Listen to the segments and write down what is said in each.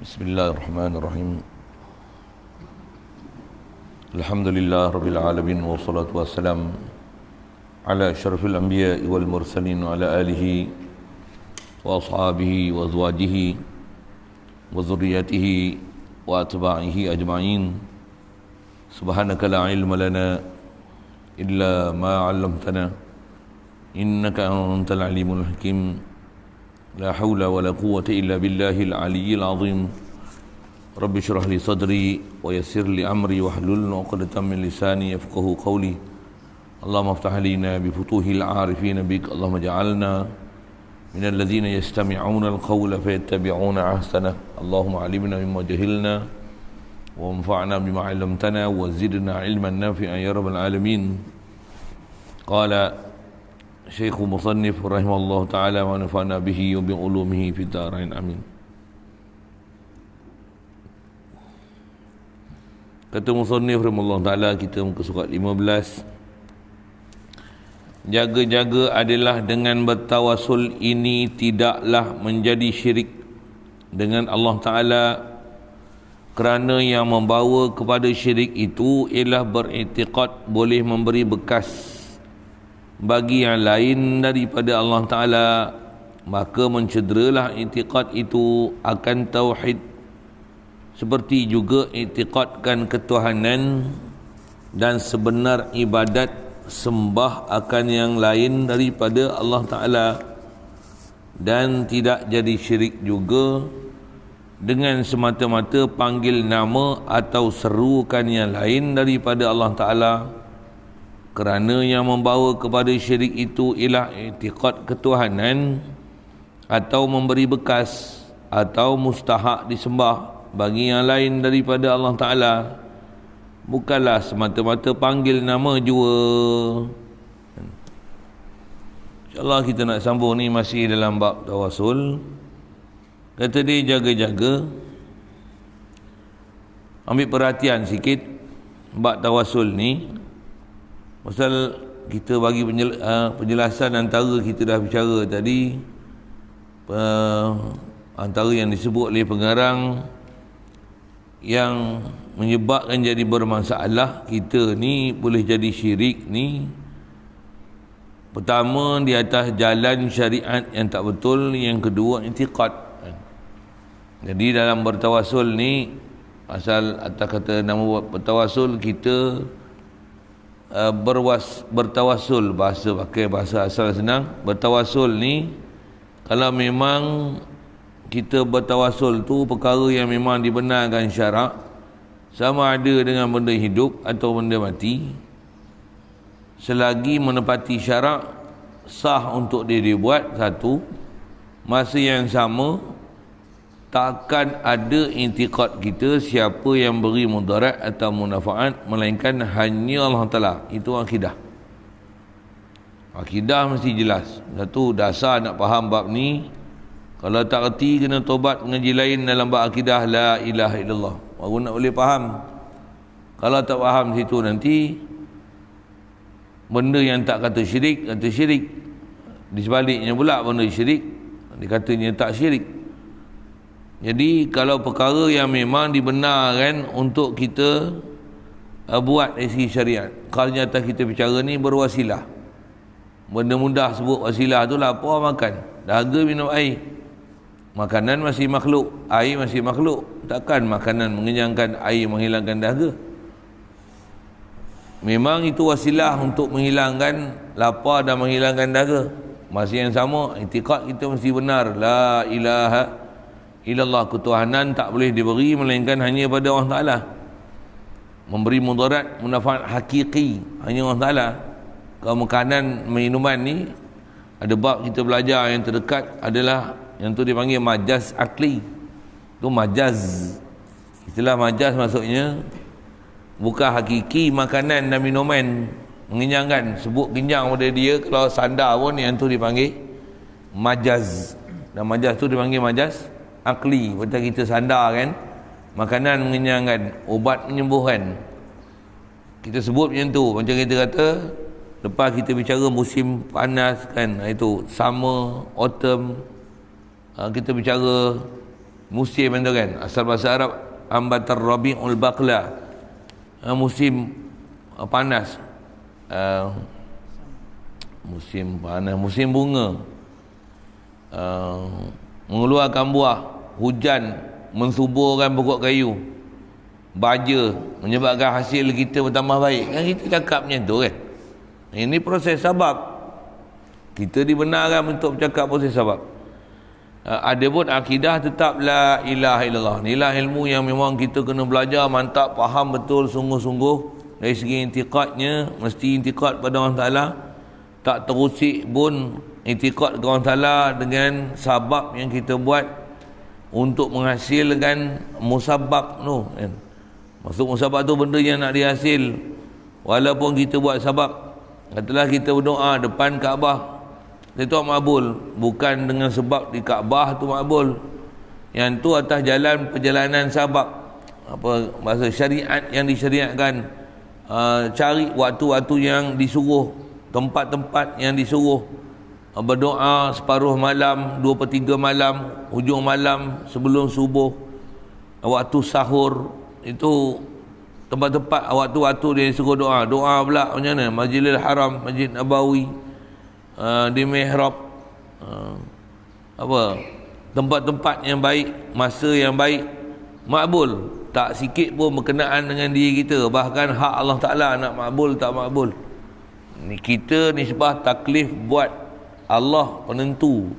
Bismillahirrahmanirrahim. Alhamdulillah Rabbil Alamin. Wassalatu wassalam ala asyrafil anbiya'i wal mursalin wa ala alihi wa ashabihi wa azwajihi wa zurriyatihi wa atba'ihi ajma'in. Subhanaka la ilma lana illa ma 'allamtana innaka antal alimul hakim. La hawla wa la quwwata illa billahil aliyyil azim. Rabbi syrah li sadri wa yassir li amri wahlul 'uqdatam min lisani yafqahu qawli. Allahumma aftah lana bi futuhil 'arifin bik. Allahumma ja'alna minal ladzina yastami'una al-qawla fayattabi'una ahsana. Allahumma 'allimna mimma jahilna wa anfa'na bima 'allamtana wa zidna 'ilman nafi'an ya rabbal alamin. Qala Syekh Musannif rahimahullah ta'ala wa nafa'na bihi wa bi ulumihi fi darain amin. Kata Musannif rahimahullah ta'ala, kita muka surat 15. Jaga-jaga adalah dengan bertawasul ini tidaklah menjadi syirik dengan Allah Ta'ala, kerana yang membawa kepada syirik itu ialah beriktikad boleh memberi bekas bagi yang lain daripada Allah Ta'ala, maka mencederalah i'tiqad itu akan tauhid. Seperti juga i'tiqadkan ketuhanan dan sebenar ibadat sembah akan yang lain daripada Allah Ta'ala, dan tidak jadi syirik juga dengan semata-mata panggil nama atau serukan yang lain daripada Allah Ta'ala, kerana yang membawa kepada syirik itu ialah i'tiqad ketuhanan atau memberi bekas atau mustahak disembah bagi yang lain daripada Allah Ta'ala, bukanlah semata-mata panggil nama jua. InsyaAllah kita nak sambung ni masih dalam bab tawasul. Kata dia, jaga-jaga, ambil perhatian sikit bab tawasul ni. Pasal kita bagi penjelasan antara kita dah bicara tadi, antara yang disebut oleh pengarang yang menyebabkan jadi bermasalah kita ni boleh jadi syirik ni, pertama di atas jalan syariat yang tak betul, yang kedua i'tiqad. Jadi dalam bertawasul ni, asal atas kata nama bertawasul, kita bertawasul, pakai bahasa asal senang. Bertawasul ni, kalau memang kita bertawasul tu perkara yang memang dibenarkan syarak, sama ada dengan benda hidup atau benda mati, selagi menepati syarak, sah untuk dia dibuat. Satu, masa yang sama takkan ada i'tiqad kita siapa yang beri mudarat atau munafaat, melainkan hanya Allah Ta'ala. Itu akidah. Akidah mesti jelas. Satu dasar nak faham bab ni. Kalau tak erti, kena tobat mengaji lain dalam bab akidah la ilaha illallah, baru nak boleh faham. Kalau tak faham situ, nanti benda yang tak kata syirik, kata syirik. Di sebaliknya pula, benda syirik dikatanya tak syirik. Jadi kalau perkara yang memang dibenarkan untuk kita buat dari segi syariat, kalau nyata kita bicara ni berwasilah, benda mudah sebut wasilah tu lapar makan, dahaga minum air. Makanan masih makhluk, air masih makhluk. Takkan makanan mengenyangkan, air menghilangkan dahaga. Memang itu wasilah untuk menghilangkan lapar dan menghilangkan dahaga. Masih yang sama, i'tiqad kita mesti benar. La ilaha illallah, ketuhanan tak boleh diberi melainkan hanya pada Allah Ta'ala. Memberi mudarat, munafaat hakiki hanya Allah Ta'ala. Kalau makanan, minuman ni, ada bab kita belajar yang terdekat adalah yang tu dipanggil majaz akli. Tu majaz. Istilah majaz maksudnya bukan hakiki makanan dan minuman mengenyangkan, sebut kenyang pada dia. Kalau sandar pun yang tu dipanggil majaz. Dan majaz tu dipanggil majaz akli. Betul kita sandar kan, makanan mengenyangkan, obat menyembuhkan, kita sebut macam tu. Macam kita kata lepas kita bicara musim panas kan, itu summer, autumn, kita bicara musim itu kan, asal bahasa Arab ambatar rabiul baqla, musim panas, musim panas, musim bunga, mengeluarkan buah, hujan mensuburkan pokok kayu, baja menyebabkan hasil kita bertambah baik. Kan kita cakap macam tu kan. Ini proses sabab. Kita dibenarkan untuk bercakap proses sabab. Ada pun akidah tetap la ilaha illallah. Inilah ilmu yang memang kita kena belajar mantap, faham betul sungguh-sungguh. Dari segi intiqadnya, mesti intiqad pada Allah Ta'ala. Tak terusik pun intiqad kepada Allah Ta'ala dengan sabab yang kita buat untuk menghasilkan musabab tu kan. Maksud musabab tu benda yang nak dihasil. Walaupun kita buat sabab, katalah kita berdoa depan Kaabah, itu makbul, bukan dengan sebab di Kaabah tu makbul. Yang tu atas jalan perjalanan sabab, apa bahasa syariat yang disyariatkan. Cari waktu-waktu yang disuruh, tempat-tempat yang disuruh, berdoa separuh malam, 2/3 malam, hujung malam sebelum subuh, waktu sahur. Itu tempat-tempat waktu-waktu dia suruh doa. Doa pula macam mana? Masjidil Haram, Masjid Nabawi, di mihrab, apa tempat-tempat yang baik, masa yang baik, makbul. Tak sikit pun berkenaan dengan diri kita. Bahkan hak Allah Ta'ala nak makbul tak makbul. Ni kita nisbah taklif buat Allah penentu.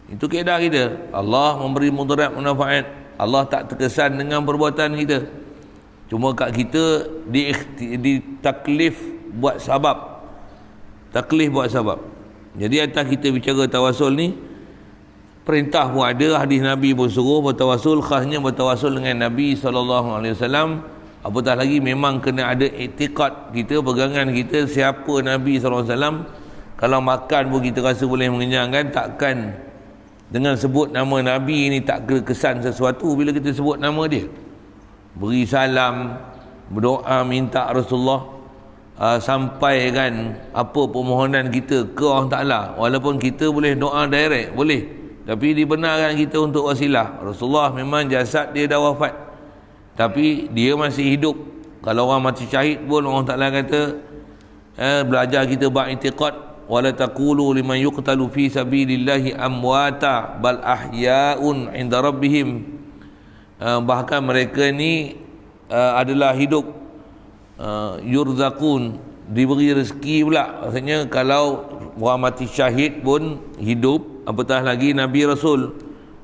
Itu kaedah kita. Allah memberi mudarat manfaat. Allah tak terkesan dengan perbuatan kita. Cuma kat kita di taklif buat sabab. Taklif buat sabab. Jadi atas kita bicara tawasul ni, perintah pun ada, hadis Nabi pun suruh bertawasul, khasnya bertawasul dengan Nabi SAW. Apatah lagi memang kena ada i'tiqad kita, pegangan kita siapa Nabi SAW. Kalau makan pun kita rasa boleh mengenyangkan, takkan dengan sebut nama Nabi ni tak kesan sesuatu bila kita sebut nama dia. Beri salam, berdoa minta Rasulullah, sampaikan apa permohonan kita ke Allah Ta'ala. Walaupun kita boleh doa direct, boleh, tapi dibenarkan kita untuk wasilah. Rasulullah memang jasad dia dah wafat, tapi dia masih hidup. Kalau orang mati syahid pun Allah Ta'ala kata, belajar kita ba'itiqad, wala taqulu liman yuqtalu fi sabilillahi amwata bal ahya'un 'inda rabbihim. Bahkan mereka ni adalah hidup, yurzaqun, diberi rezeki pula. Maksudnya kalau orang mati syahid pun hidup, apatah lagi Nabi Rasul,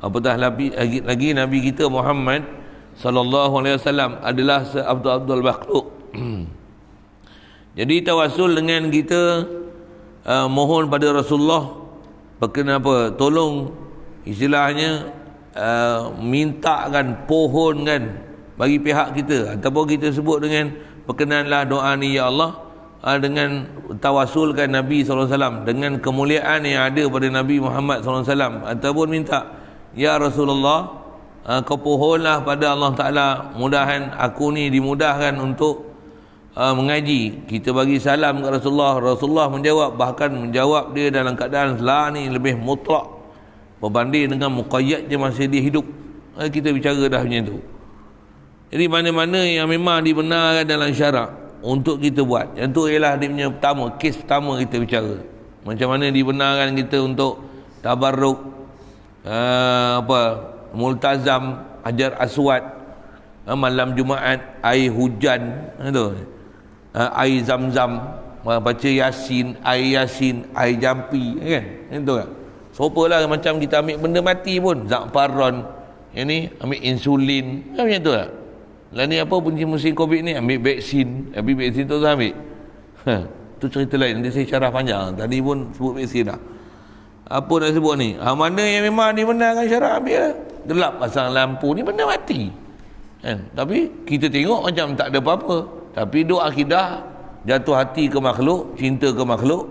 apatah lagi Nabi kita Muhammad sallallahu alaihi wasallam adalah seabdul makhluk. Jadi tawasul dengan kita mohon pada Rasulullah, berkena apa? Tolong, istilahnya mintakan, pohon kan bagi pihak kita, ataupun kita sebut dengan perkenanlah doa ni ya Allah, dengan tawasulkan Nabi SAW, dengan kemuliaan yang ada pada Nabi Muhammad SAW, ataupun minta ya Rasulullah, kau pohonlah pada Allah Ta'ala, mudahan aku ni dimudahkan untuk mengaji. Kita bagi salam ke Rasulullah, Rasulullah menjawab, bahkan menjawab dia dalam keadaan la ni lebih mutlak berbanding dengan muqayyad je masih dia hidup. Kita bicara dah macam tu. Jadi mana-mana yang memang dibenarkan dalam syarak untuk kita buat, yang tu ialah dia punya pertama, kes pertama kita bicara. Macam mana dibenarkan kita untuk tabarruk, multazam, hajar aswad, malam Jumaat, air hujan, tu, air zam-zam, baca yasin, air jampi, kan? Itu kan? Sopalah macam kita ambil benda mati pun, zakfaron, yang ni ambil insulin, macam tu lah. Lah ni apa musim Covid ni, ambil vaksin tu ambil. Tu cerita lain, nanti saya syarah panjang. Tadi pun sebut vaksin dah. Apa nak sebut ni? Mana yang memang dibenarkan syarak ambil lah. Gelap pasang lampu ni benda mati. Kan? Tapi kita tengok macam tak ada apa-apa. Tapi duk akidah, jatuh hati ke makhluk, cinta ke makhluk,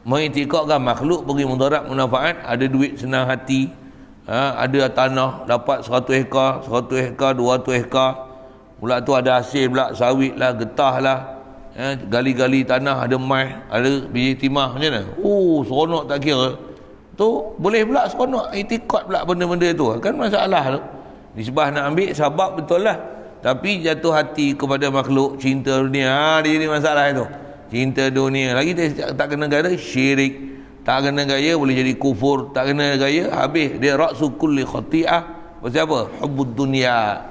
mengiktikadkan makhluk bagi mudarat manfaat, ada duit senang hati, ada tanah dapat 100 hektar, 200 hektar. Pula tu ada hasil pula, sawit lah, getah lah, gali-gali tanah, ada emas, ada biji timah, macam mana? Seronok tak kira. Tu boleh pula seronok, iktikad pula benda-benda tu. Kan masalah tu. Nisbah nak ambil sebab betul lah. Tapi jatuh hati kepada makhluk, cinta dunia, dia ni masalah itu. Cinta dunia. Lagi tak kena gaya syirik. Tak kena gaya boleh jadi kufur. Tak kena gaya habis. Dia ra'su kulli khati'ah. Pasal apa? Hubbud dunia.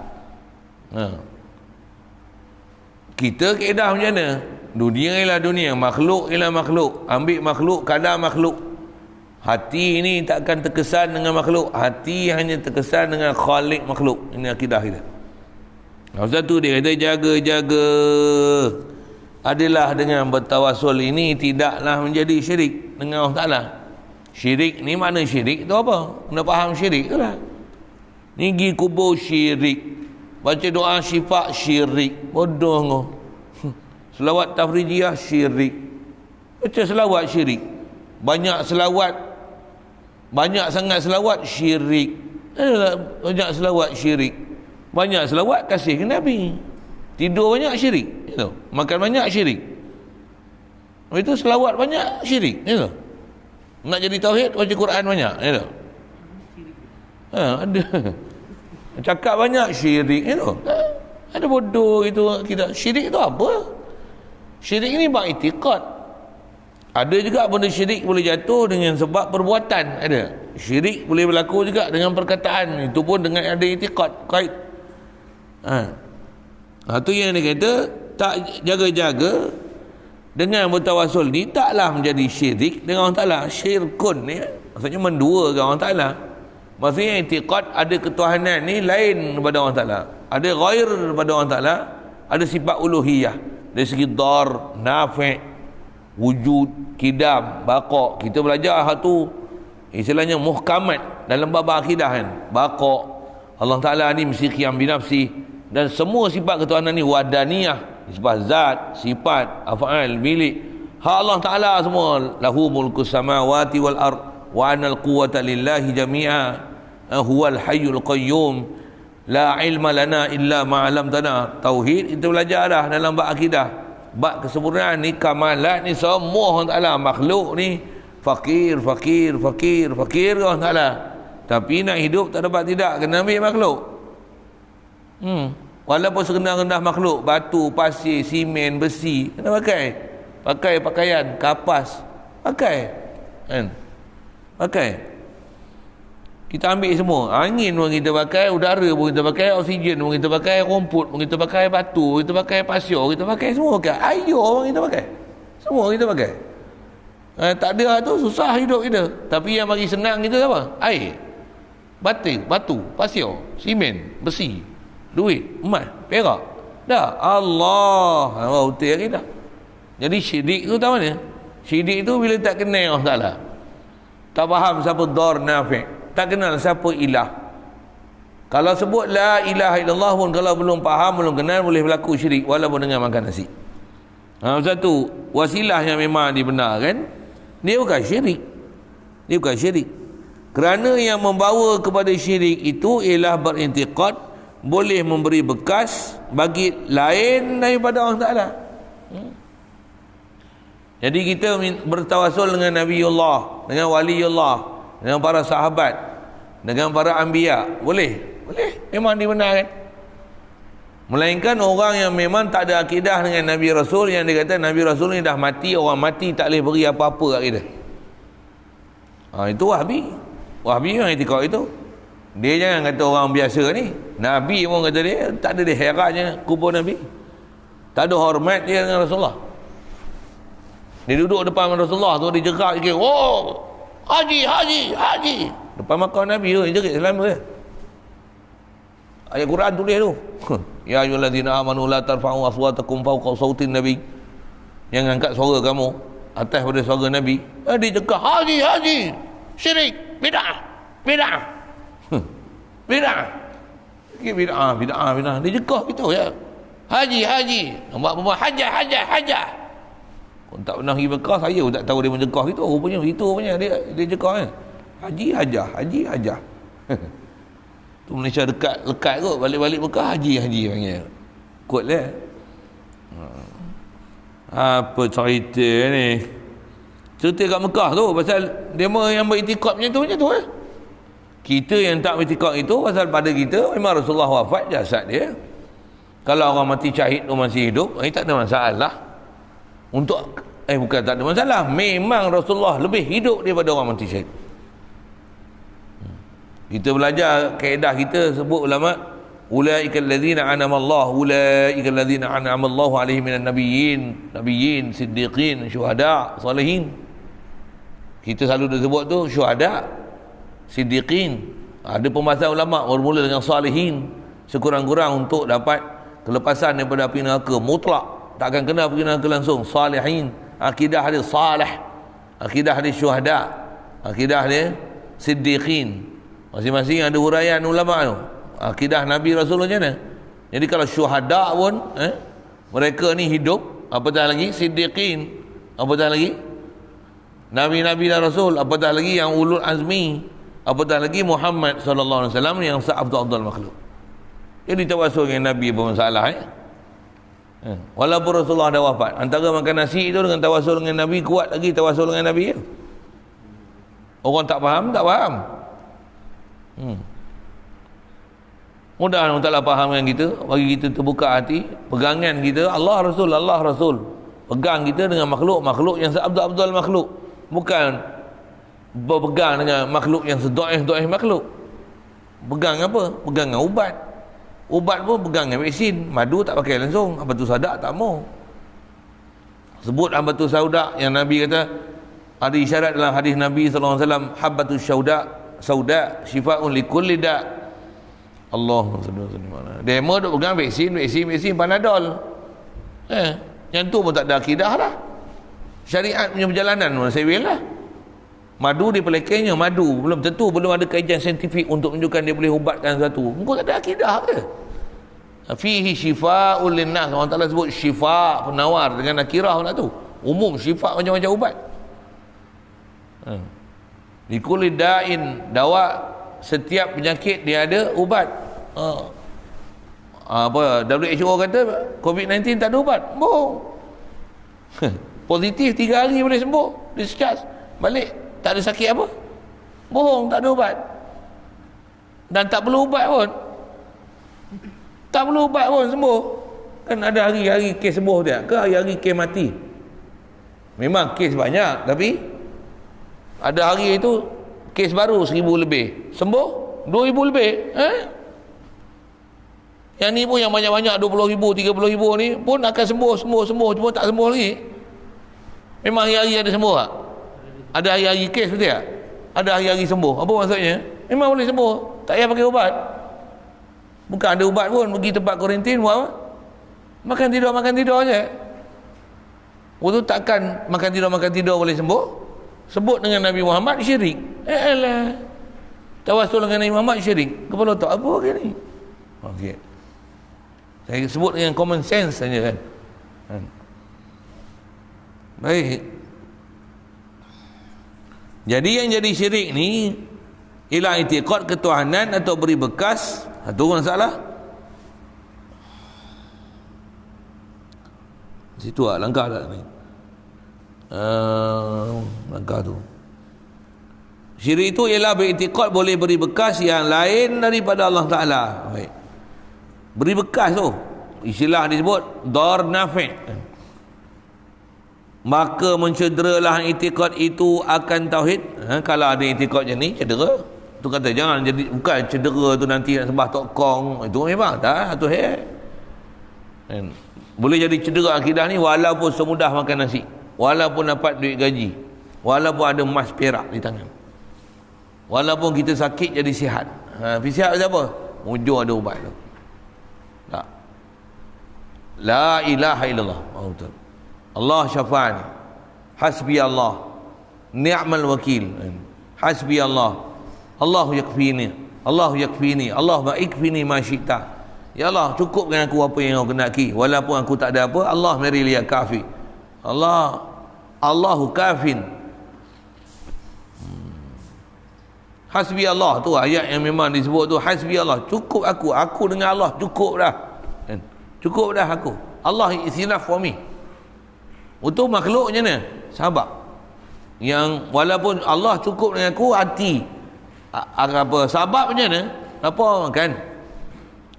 Kita kaedah macam mana? Dunia ialah dunia, makhluk ialah makhluk. Ambil makhluk, kadar makhluk. Hati ini takkan terkesan dengan makhluk. Hati hanya terkesan dengan khalik makhluk. Ini akidah kita. Sebab tu dia kata jaga-jaga. Adalah dengan bertawasul ini tidaklah menjadi syirik dengan Allah Ta'ala. Syirik ni mana syirik tu apa? Kena faham syirik tu lah. Ni pergi kubur syirik. Baca doa syifa syirik. Bodoh kau. Selawat tafrijiyah syirik. Baca selawat syirik. Banyak selawat, banyak sangat selawat syirik. Banyak selawat syirik. Banyak selawat kasih ke Nabi. Tidur banyak syirik. Makan banyak syirik. Itu selawat banyak syirik. Nak jadi tauhid baca Quran banyak. Ada. Cakap banyak syirik. Ada bodoh itu kita. Syirik itu apa? Syirik ni bab i'tiqad. Ada juga benda syirik boleh jatuh dengan sebab perbuatan. Ada. Syirik boleh berlaku juga dengan perkataan. Itu pun dengan ada i'tiqad kait. Itu yang dia kata tak jaga-jaga dengan bertawasul ni taklah menjadi syirik dengan Allah Ta'ala. Syirkun ni maksudnya menduakan Allah Ta'ala. Maksudnya i'tiqad ada ketuhanan ni lain daripada Allah Ta'ala. Ada ghair daripada Allah Ta'ala. Ada sifat uluhiyah. Dari segi dar, nafi', wujud, kidam, baqa'. Kita belajar hal tu istilahnya muhkamat dalam bab akidah kan. Baqa', Allah Ta'ala ni mesti qiyam binafsi, dan semua sifat ketuhanan ni wadaniyah, sifat zat, sifat, af'al, milik. Hak Allah Ta'ala semua. Lahu mulkus samawati wal ard wa anal quwwata lillahi jami'a. Huwal hayyul qayyum. La ilma lana illa ma'alamtana. Tauhid kita belajar dah dalam bab akidah. Bab kesempurnaan ni, kamalat ni semua Allah Ta'ala. Makhluk ni fakir Allah Ta'ala. Tapi nak hidup tak dapat tidak, kena ambil makhluk. Walaupun serendah-rendah makhluk, batu, pasir, simen, besi, kena pakai pakaian, kapas, pakai kan? Pakai. Kita ambil semua. Angin pun kita pakai, udara pun kita pakai, oksigen pun kita pakai, rumput pun kita pakai, batu kita pakai, pasir kita pakai, semua pakai. Air pun kita pakai. Semua kita pakai. Tak ada tu susah hidup kita. Tapi yang bagi senang kita apa? Air, batu, pasir, simen, besi, duit, emas, perak. Dah Allah. Betul kita. Jadi syirik tu tahu mana? Syirik tu bila tak kenal Allah Ta'ala. Tak faham siapa dar nafi'. Tak kenal siapa ilah. Kalau sebut la ilaha illallah pun kalau belum faham, belum kenal, boleh berlaku syirik walaupun dengan makan nasi. Satu wasilah yang memang dibenarkan, dia bukan syirik. Dia bukan syirik. Kerana yang membawa kepada syirik itu ialah berintiqad boleh memberi bekas bagi lain daripada Allah Ta'ala. Jadi kita bertawasul dengan Nabiullah, dengan Waliullah, dengan para sahabat, dengan para anbiya. Boleh memang dibenarkan. Melainkan orang yang memang tak ada akidah dengan Nabi Rasul, yang dia kata Nabi Rasul ni dah mati, orang mati tak boleh beri apa-apa kat kita. Itu Wahbi yang etika itu. Dia jangan kata orang biasa ni. Nabi pun kata dia tak ada dia herannya kubur Nabi. Tak ada hormat dia dengan Rasulullah. Dia duduk depan Rasulullah tu, dia jerak sikit. Oh, Haji. Depan makam Nabi tu, dia jerit selama dia. Ayat Quran tulis tu. Ya ayyuhallazina amanu la tarfa'u aswatakum fawqa sautin Nabi. Jangan angkat suara kamu atas pada suara Nabi. Dia cakap haji. Syirik, bid'ah. Bid'ah. Dia cakap gitu ya. Haji. Nampak perempuan hajah. Kau tak pernah pergi Mekah, saya pun tak tahu dia mencekah gitu. Rupanya itu punya dia cekah kan. Haji hajah. Tu Malaysia lekat kot, balik-balik Mekah haji panggil. Kotlah. Apa cerita ni? Cerita kat Mekah tu pasal demo yang beriktikad macam tu Kita yang tak bertikad itu pasal pada kita memang Rasulullah wafat, jasad dia. Kalau orang mati syahid tu masih hidup, tak ada masalah. Bukan tak ada masalah, memang Rasulullah lebih hidup daripada orang mati syahid. Kita belajar kaedah kita, sebut ulama, ulaika allazina an'amallahu alaihim minan nabiyyin, siddiqin, syuhada, salihin. Kita selalu disebut tu syuhada, siddiqin. Ada pembahasan ulama bermula dengan salihin, sekurang-kurang untuk dapat kelepasan daripada api neraka mutlak, takkan kena api neraka langsung. Salihin, akidah dia salih, akidah dia syuhada, akidah dia siddiqin. Masing-masing ada huraian ulama tu. Akidah Nabi Rasul macam mana? Jadi kalau syuhada pun mereka ni hidup, apatah lagi siddiqin, apatah lagi Nabi-Nabi dan Rasul, apatah lagi yang ulul azmi, apatah lagi Muhammad sallallahu alaihi wasallam yang seabdul makhluk. Jadi tawassul dengan Nabi bermasalah walaupun Rasulullah dah wafat. Antara makan nasi itu dengan tawassul dengan Nabi kuat lagi tawassul dengan Nabi. Orang tak faham, tak faham. Mudah Allah Ta'ala fahamkan kita, bagi kita terbuka hati, pegangan kita Allah Rasul, Allah Rasul. Pegang kita dengan makhluk yang seabdul makhluk, bukan berpegang dengan makhluk yang sedoif makhluk. Pegang apa? Pegang dengan ubat pun pegang dengan vaksin. Madu tak pakai langsung, Habatus Sauda tak mau. Sebut Habatus Sauda yang Nabi kata, ada isyarat dalam hadis Nabi sallallahu alaihi wasallam, Habatus Sauda syifaun likulli da'. Allahumma salli wa sallim ala. Demo duk pegang vaksin Panadol. Yang tu pun tak ada akidah lah. Syariat punya perjalanan sewil lah. Madu dipelekainya, madu belum tentu, belum ada kajian saintifik untuk menunjukkan dia boleh ubatkan satu. Engkau tak ada akidah ke? Fihi syifa'ul linnas. Allah Ta'ala sebut syifa', penawar, dengan nakirah pula tu. Umum syifa' macam-macam ubat. Likulli da'in, dawa, setiap penyakit dia ada ubat. WHO kata COVID-19 tak ada ubat. Bohong. Positif 3 hari boleh sembuh, discharge balik, tak ada sakit apa. Bohong, tak ada ubat. Dan tak perlu ubat pun. Tak perlu ubat pun sembuh. Kan ada hari-hari kes sembuh dia, ke hari-hari kes mati. Memang kes banyak, tapi ada hari itu kes baru 1000 lebih, sembuh 2000 lebih. Yang ni pun yang banyak-banyak 20,000, 30,000 ni pun akan sembuh, cuma tak sembuh lagi. Memang hari-hari ada sembuh tak? Ada hari-hari kes betul tak? Ada hari-hari sembuh. Apa maksudnya? Memang boleh sembuh, tak payah pakai ubat. Bukan ada ubat pun, pergi tempat kuarantin buat apa? Makan tidur je. Waktu takkan makan tidur boleh sembuh. Sebut dengan Nabi Muhammad syirik. Tawassul dengan Nabi Muhammad syirik. Kepala tak apa ke ni? Okey. Saya sebut dengan common sense saja kan. Baik. Jadi yang jadi syirik ni ialah i'tiqad ketuhanan atau beri bekas. Itu orang salah. Situ lah langkah tak ni. Langkah tu. Syirik itu ialah beriktikad boleh beri bekas yang lain daripada Allah Ta'ala. Baik. Beri bekas tu, istilah disebut dar nafi'. Maka mencederalah iktikad itu akan tauhid. Kalau ada iktikad macam ni, cedera. Tu kata jangan jadi, bukan cedera tu nanti nak sembah tok kong. Itu memang dah tauhid. Boleh jadi cedera akidah ni walaupun semudah makan nasi, walaupun dapat duit gaji, walaupun ada emas perak di tangan, walaupun kita sakit jadi sihat. Sihat apa? Ujung ada ubat tu. Tak. La ilaha illallah. Betul. Allah syafa'ani, hasbi Allah, ni'mal wakil, hasbi Allah, Allahu yakfini, Allahu yakfini, Allah ikfini ma syi'ta. Ya Allah, cukupkan aku apa yang kau kendaki, walaupun aku tak ada apa. Allah mari liya kafi. Allahu kafin. Hasbi Allah tu ayat yang memang disebut tu, hasbi Allah, cukup aku dengan Allah cukup dah. Cukup dah aku. Allah is enough for me. Untuk makhluk macam mana? Sahabat yang walaupun Allah cukup dengan aku, hati Apa sabab macam mana? Apa kan?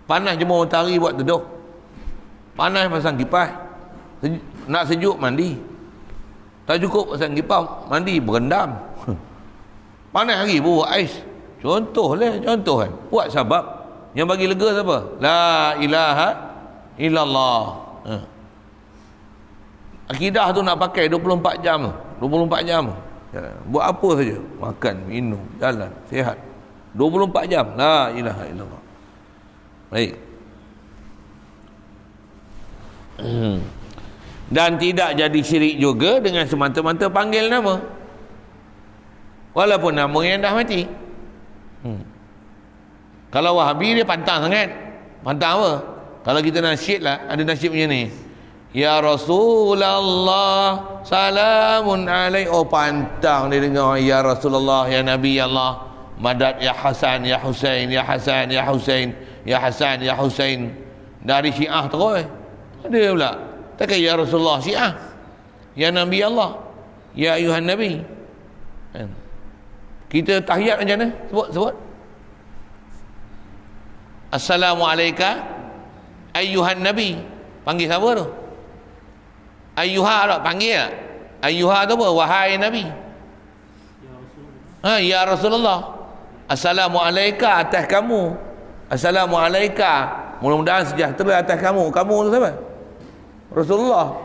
Panas jemur matahari buat teduh. Panas pasang kipas. Nak sejuk mandi. Tak cukup pasang kipas, mandi berendam. Panas hari bawa ais. Contoh kan. Buat sabab. Yang bagi lega siapa? La ilaha illallah. Akidah tu nak pakai 24 jam tu. 24 jam tu. Buat apa saja? Makan, minum, jalan, sihat. 24 jam. La ilaha illallah. Baik. Dan tidak jadi syirik juga dengan semata-mata panggil nama. Walaupun nama yang dah mati. Kalau Wahabi dia pantang sangat. Pantang apa? Kalau kita nasyid lah, ada nasyid macam ni. Ya Rasulullah salamun alaik. Oh pantang dia dengar ya Rasulullah, ya Nabi Allah. Madad ya Hasan, ya Husain, ya Hasan, ya Husain, ya Hasan, ya Husain. Dari Syiah terus. Ada pula. Takkan ya Rasulullah Syiah. Ya Nabi Allah. Ya ayuhan Nabi. Kita tahiyat macam mana? Sebut. Assalamualaikum ayuhan Nabi. Panggil siapa tu? Ayuha tak? Panggil tak? Ayuha tu apa? Wahai Nabi. Ya Rasulullah. Assalamualaikum atas kamu. Assalamualaikum. Mudah-mudahan sejahtera atas kamu. Kamu tu siapa? Rasulullah.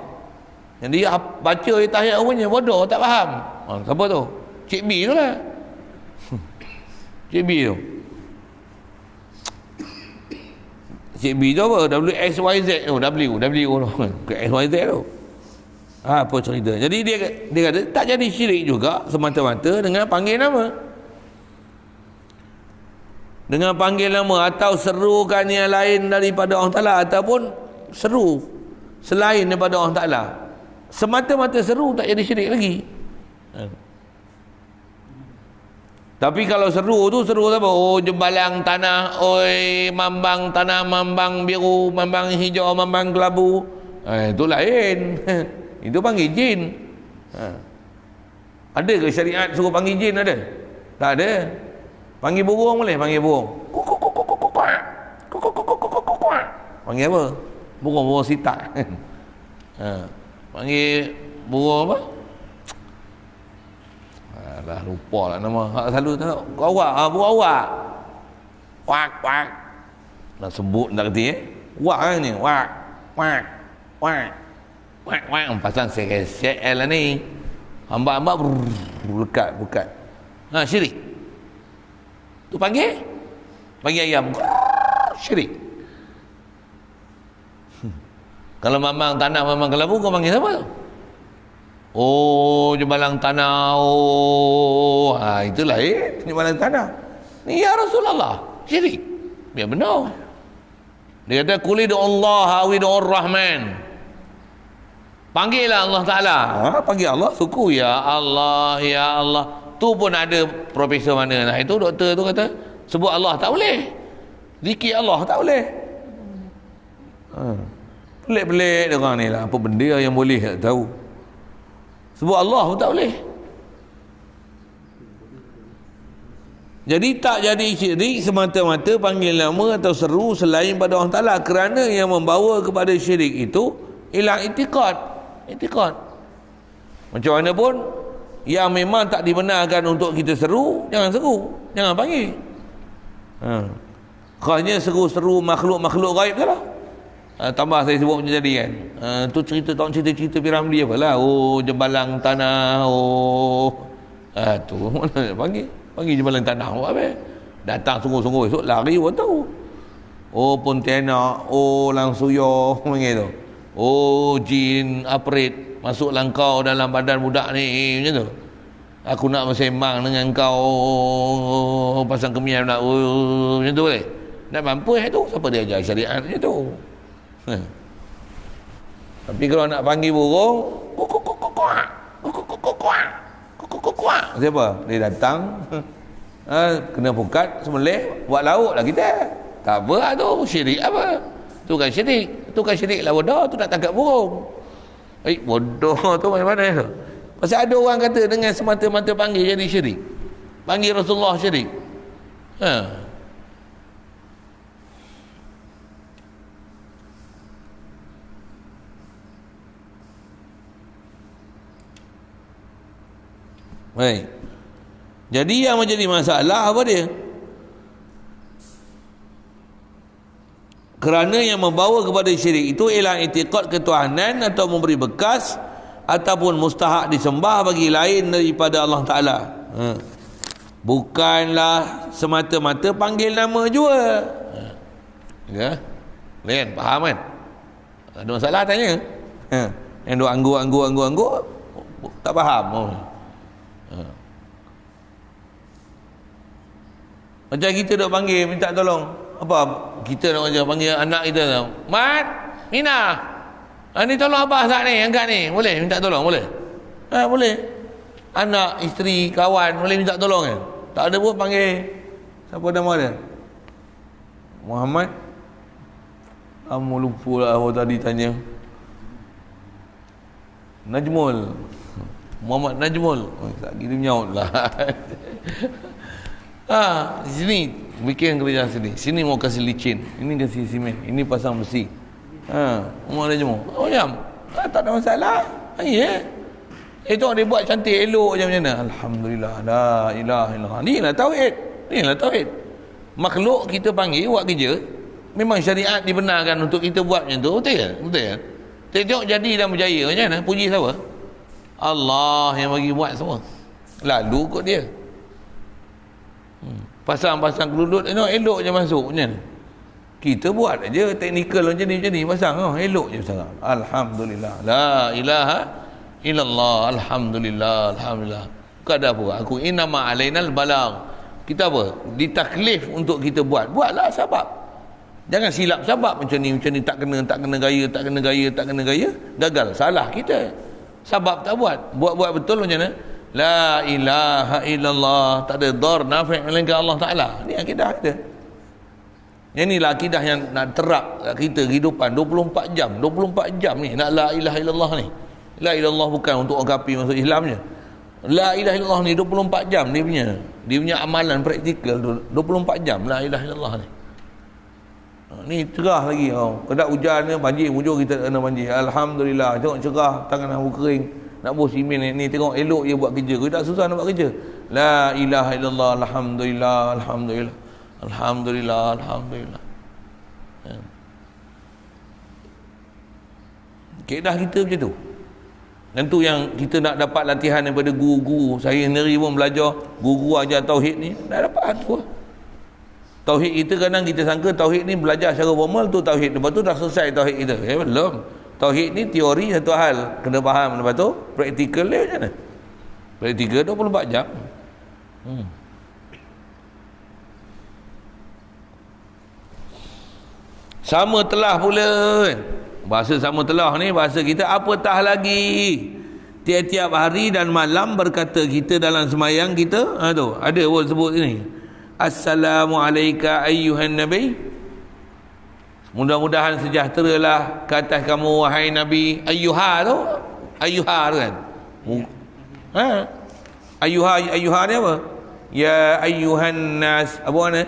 Yang dia baca tahiyat umumnya bodoh, tak faham. Siapa tu? Cik B tu lah. Cik B tu. Cik B tu apa? WXYZ tu. W tu. XYZ tu. Apa cerita? Jadi dia kata tak jadi syirik juga semata-mata dengan panggil nama. Dengan panggil nama atau serukan yang lain daripada Allah Ta'ala, ataupun seru selain daripada Allah Ta'ala. Semata-mata seru tak jadi syirik lagi. Tapi kalau seru tu seru apa? Oh jembalang tanah, oi mambang tanah, mambang biru, mambang hijau, mambang kelabu. Itu lain. Itu panggil jin. Ada ke syariat suruh panggil jin ada? Tak ada. Panggil burung boleh, panggil burung. Panggil apa? Burung sitak. Panggil burung apa? Alah lupa lah nama. Selalu tahu. Awak, burung awak. Wak. Nak sebut tak kerti Wak kan ni. Wak. Pasang sekesek lah ni. Hamba-hamba bukat. Syirik. Tu panggil ayam. Syirik. Kalau mamang tanah, mamang kelabu, kau panggil siapa tu? Oh, jembalang tanah. Oh, itulah jembalang tanah. Ni ya Rasulullah. Syirik. Biar benar. Dia kata kulidu Allah awidur Rahman. Panggillah Allah Ta'ala. Panggil Allah, suku ya Allah, ya Allah. Tu pun ada profesor mana nah itu doktor tu kata sebut Allah tak boleh. Zikir Allah tak boleh. Pelik-pelik dia orang ni lah. Apa benda yang boleh tak tahu. Sebut Allah pun tak boleh. Jadi tak jadi syirik semata-mata panggil nama atau seru selain pada Allah Ta'ala, kerana yang membawa kepada syirik itu ialah i'tiqad. Macam mana pun yang memang tak dibenarkan untuk kita seru, jangan panggil. Khasnya seru-seru makhluk-makhluk gaib tu lah. Tambah saya sebut macam tadi kan. Tu cerita Piramli apalah. Oh jembalang tanah. Tu mana panggil jembalang tanah buat apa? Datang sungguh-sungguh esok lari pun tahu. Oh Pontianak, Langsuyo panggil tu. Oh jin aprit masuk langkau dalam badan budak ni macam tu. Aku nak bersembang dengan kau pasang kemian nak macam tu boleh. Nak mampu tu siapa dia ajar syariat macam tu. Tapi kalau nak panggil burung siapa? Dia datang kena pukat sembelih buat lauk lah kita. Tak apa tu syirik apa? Tu kan syirik lah bodoh. Tu nak tangkap burung. Bodoh tu macam-mana tu? Pasal ada orang kata dengan semata-mata panggil jadi syirik. Panggil Rasulullah syirik. Ha. Baik. Jadi yang menjadi masalah apa dia? Kerana yang membawa kepada syirik itu ialah i'tiqad ketuhanan atau memberi bekas ataupun mustahak disembah bagi lain daripada Allah Ta'ala. Bukanlah semata-mata panggil nama jua. Ya? Lain, faham kan? Ada masalah tanya. Yang duk anggur tak faham. Macam kita duk panggil minta tolong. Apa? Kita nak macam panggil anak kita tau. Mat, Mina. Ni tolong abah tak ni, angkat ni. Boleh minta tolong, boleh? Boleh. Anak, isteri, kawan boleh minta tolong kan? Tak ada pun panggil. Siapa nama dia? Muhammad. Kamu lupa lah apa tadi tanya. Najmul. Muhammad Najmul. Tak kira menyaut lah. Di sini bikin kerja sini. Sini mau kasih licin, ini kasih simen, ini pasang besi. Umar dia semua. Oh jam. Tak ada masalah. Ya. Itu dia buat cantik elok je macam mana. Alhamdulillah. La ilaha illallah. Inilah tauhid. Inilah tauhid. Makhluk kita panggil buat kerja, memang syariat dibenarkan untuk kita buat macam tu. Betul ke? Betul ya? Tengok jadi dan berjaya macam mana? Puji siapa? Allah yang bagi buat semua. Lalu kot dia. Pasang-pasang keludut elok je masuk macam mana? Kita buat aja teknikal macam ni pasang elok je pasang. Alhamdulillah. La ilaha illallah. Alhamdulillah. Alhamdulillah. Bukan ada apa. Aku innama alainal balagh. Kita apa? Ditaklif untuk kita buat. Buatlah sebab. Jangan silap sebab macam ni tak kena gaya. Gagal. Salah kita. Sebab tak buat. Buat betul macam mana? La ilaha illallah. Tak ada dar nafi' melainkan Allah Ta'ala. Ni akidah kita. Yang inilah akidah yang nak terap kita kehidupan 24 jam. 24 jam ni nak la ilaha illallah ni. La ilaha illallah bukan untuk orang kafir masuk Islam je. La ilaha illallah ni 24 jam dia punya amalan praktikal 24 jam la ilaha illallah ni. Ni cerah lagi. Kedak hujan ni banjir hujung kita kena banjir. Alhamdulillah. Tengok cerah, tangan aku kering. Nak buh simen ni tengok elok je buat kerja. Kau tak susah nak buat kerja. La ilaha illallah. Alhamdulillah. Alhamdulillah. Alhamdulillah. Alhamdulillah. Kedah kita macam tu. Dan tu yang kita nak dapat latihan daripada guru-guru. Saya sendiri pun belajar guru ajar tauhid ni, dah dapat tu lah. Tauhid kita kadang kita sangka tauhid ni belajar secara formal tu tauhid. Lepas tu dah selesai tauhid kita. Belum. Tauhid ni teori satu hal, kena faham. Lepas tu praktikal dia macam mana? Praktikal 24 jam. Sama telah pula. Bahasa sama telah ni bahasa kita apatah lagi. Tiap-tiap hari dan malam berkata kita dalam semayang kita, tu ada pun sebut ni. Assalamualaikum ayyuhan nabi. Mudah-mudahan sejahteralah ke atas kamu wahai nabi. Ayyuha tu kan. Ayyuha ni apa? Ya ayyuhan nas. Apa mana?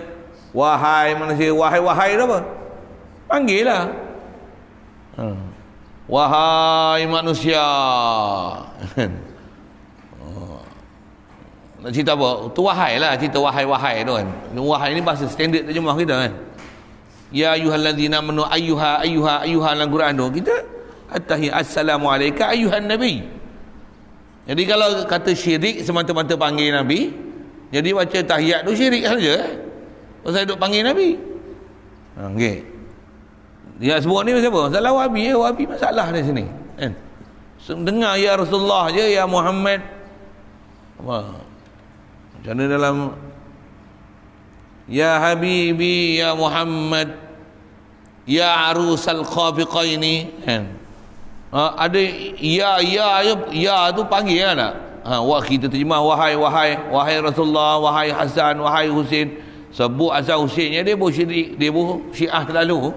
Wahai manusia. Wahai tu apa? Panggil lah. Wahai manusia. Nak cerita apa? Tu wahai lah. Cerita wahai tu kan. Wahai ni bahasa standard terjemah kita kan. Ya ayyuhalladzina amanu ayyuha dalam Quran tu kita assalamualaikum ayyuhan nabi. Jadi kalau kata syirik semata-mata panggil nabi, jadi baca tahiyat tu syirik saja. Pasal duk panggil nabi. Okey. Dia sebut ni siapa? Salah Wahabi. Wahabi masalah di sini kan. Dengar ya Rasulullah je, ya Muhammad. Apa? Macam mana dalam ya Habibi ya Muhammad ya arusal khafiqaini kan. Ada ya tu panggil kan tak? Wah kita terjemah wahai Rasulullah, wahai Hasan, wahai Husin. Sebut asal Husinnya dia pun syirik, dia pun Syiah terlalu.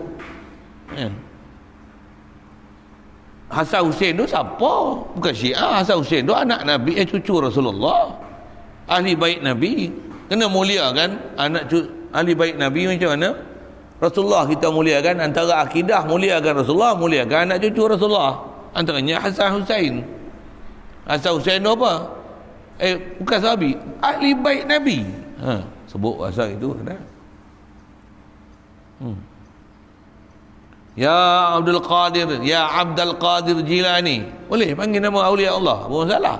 Hasan Husin tu siapa? Bukan Syiah. Hasan Husin tu anak Nabi, cucu Rasulullah, ahli bait Nabi. Kena muliakan anak ahli baik Nabi macam mana? Rasulullah kita muliakan, antara akidah muliakan Rasulullah, muliakan anak cucu Rasulullah. Antaranya Hasan Husain. Hasan Husain tu apa? Bukan sahabi, ahli baik Nabi. Sebut asal itu ada. Ya Abdul Qadir, ya Abdul Qadir Jilani. Boleh panggil nama aulia Allah, bukan salah.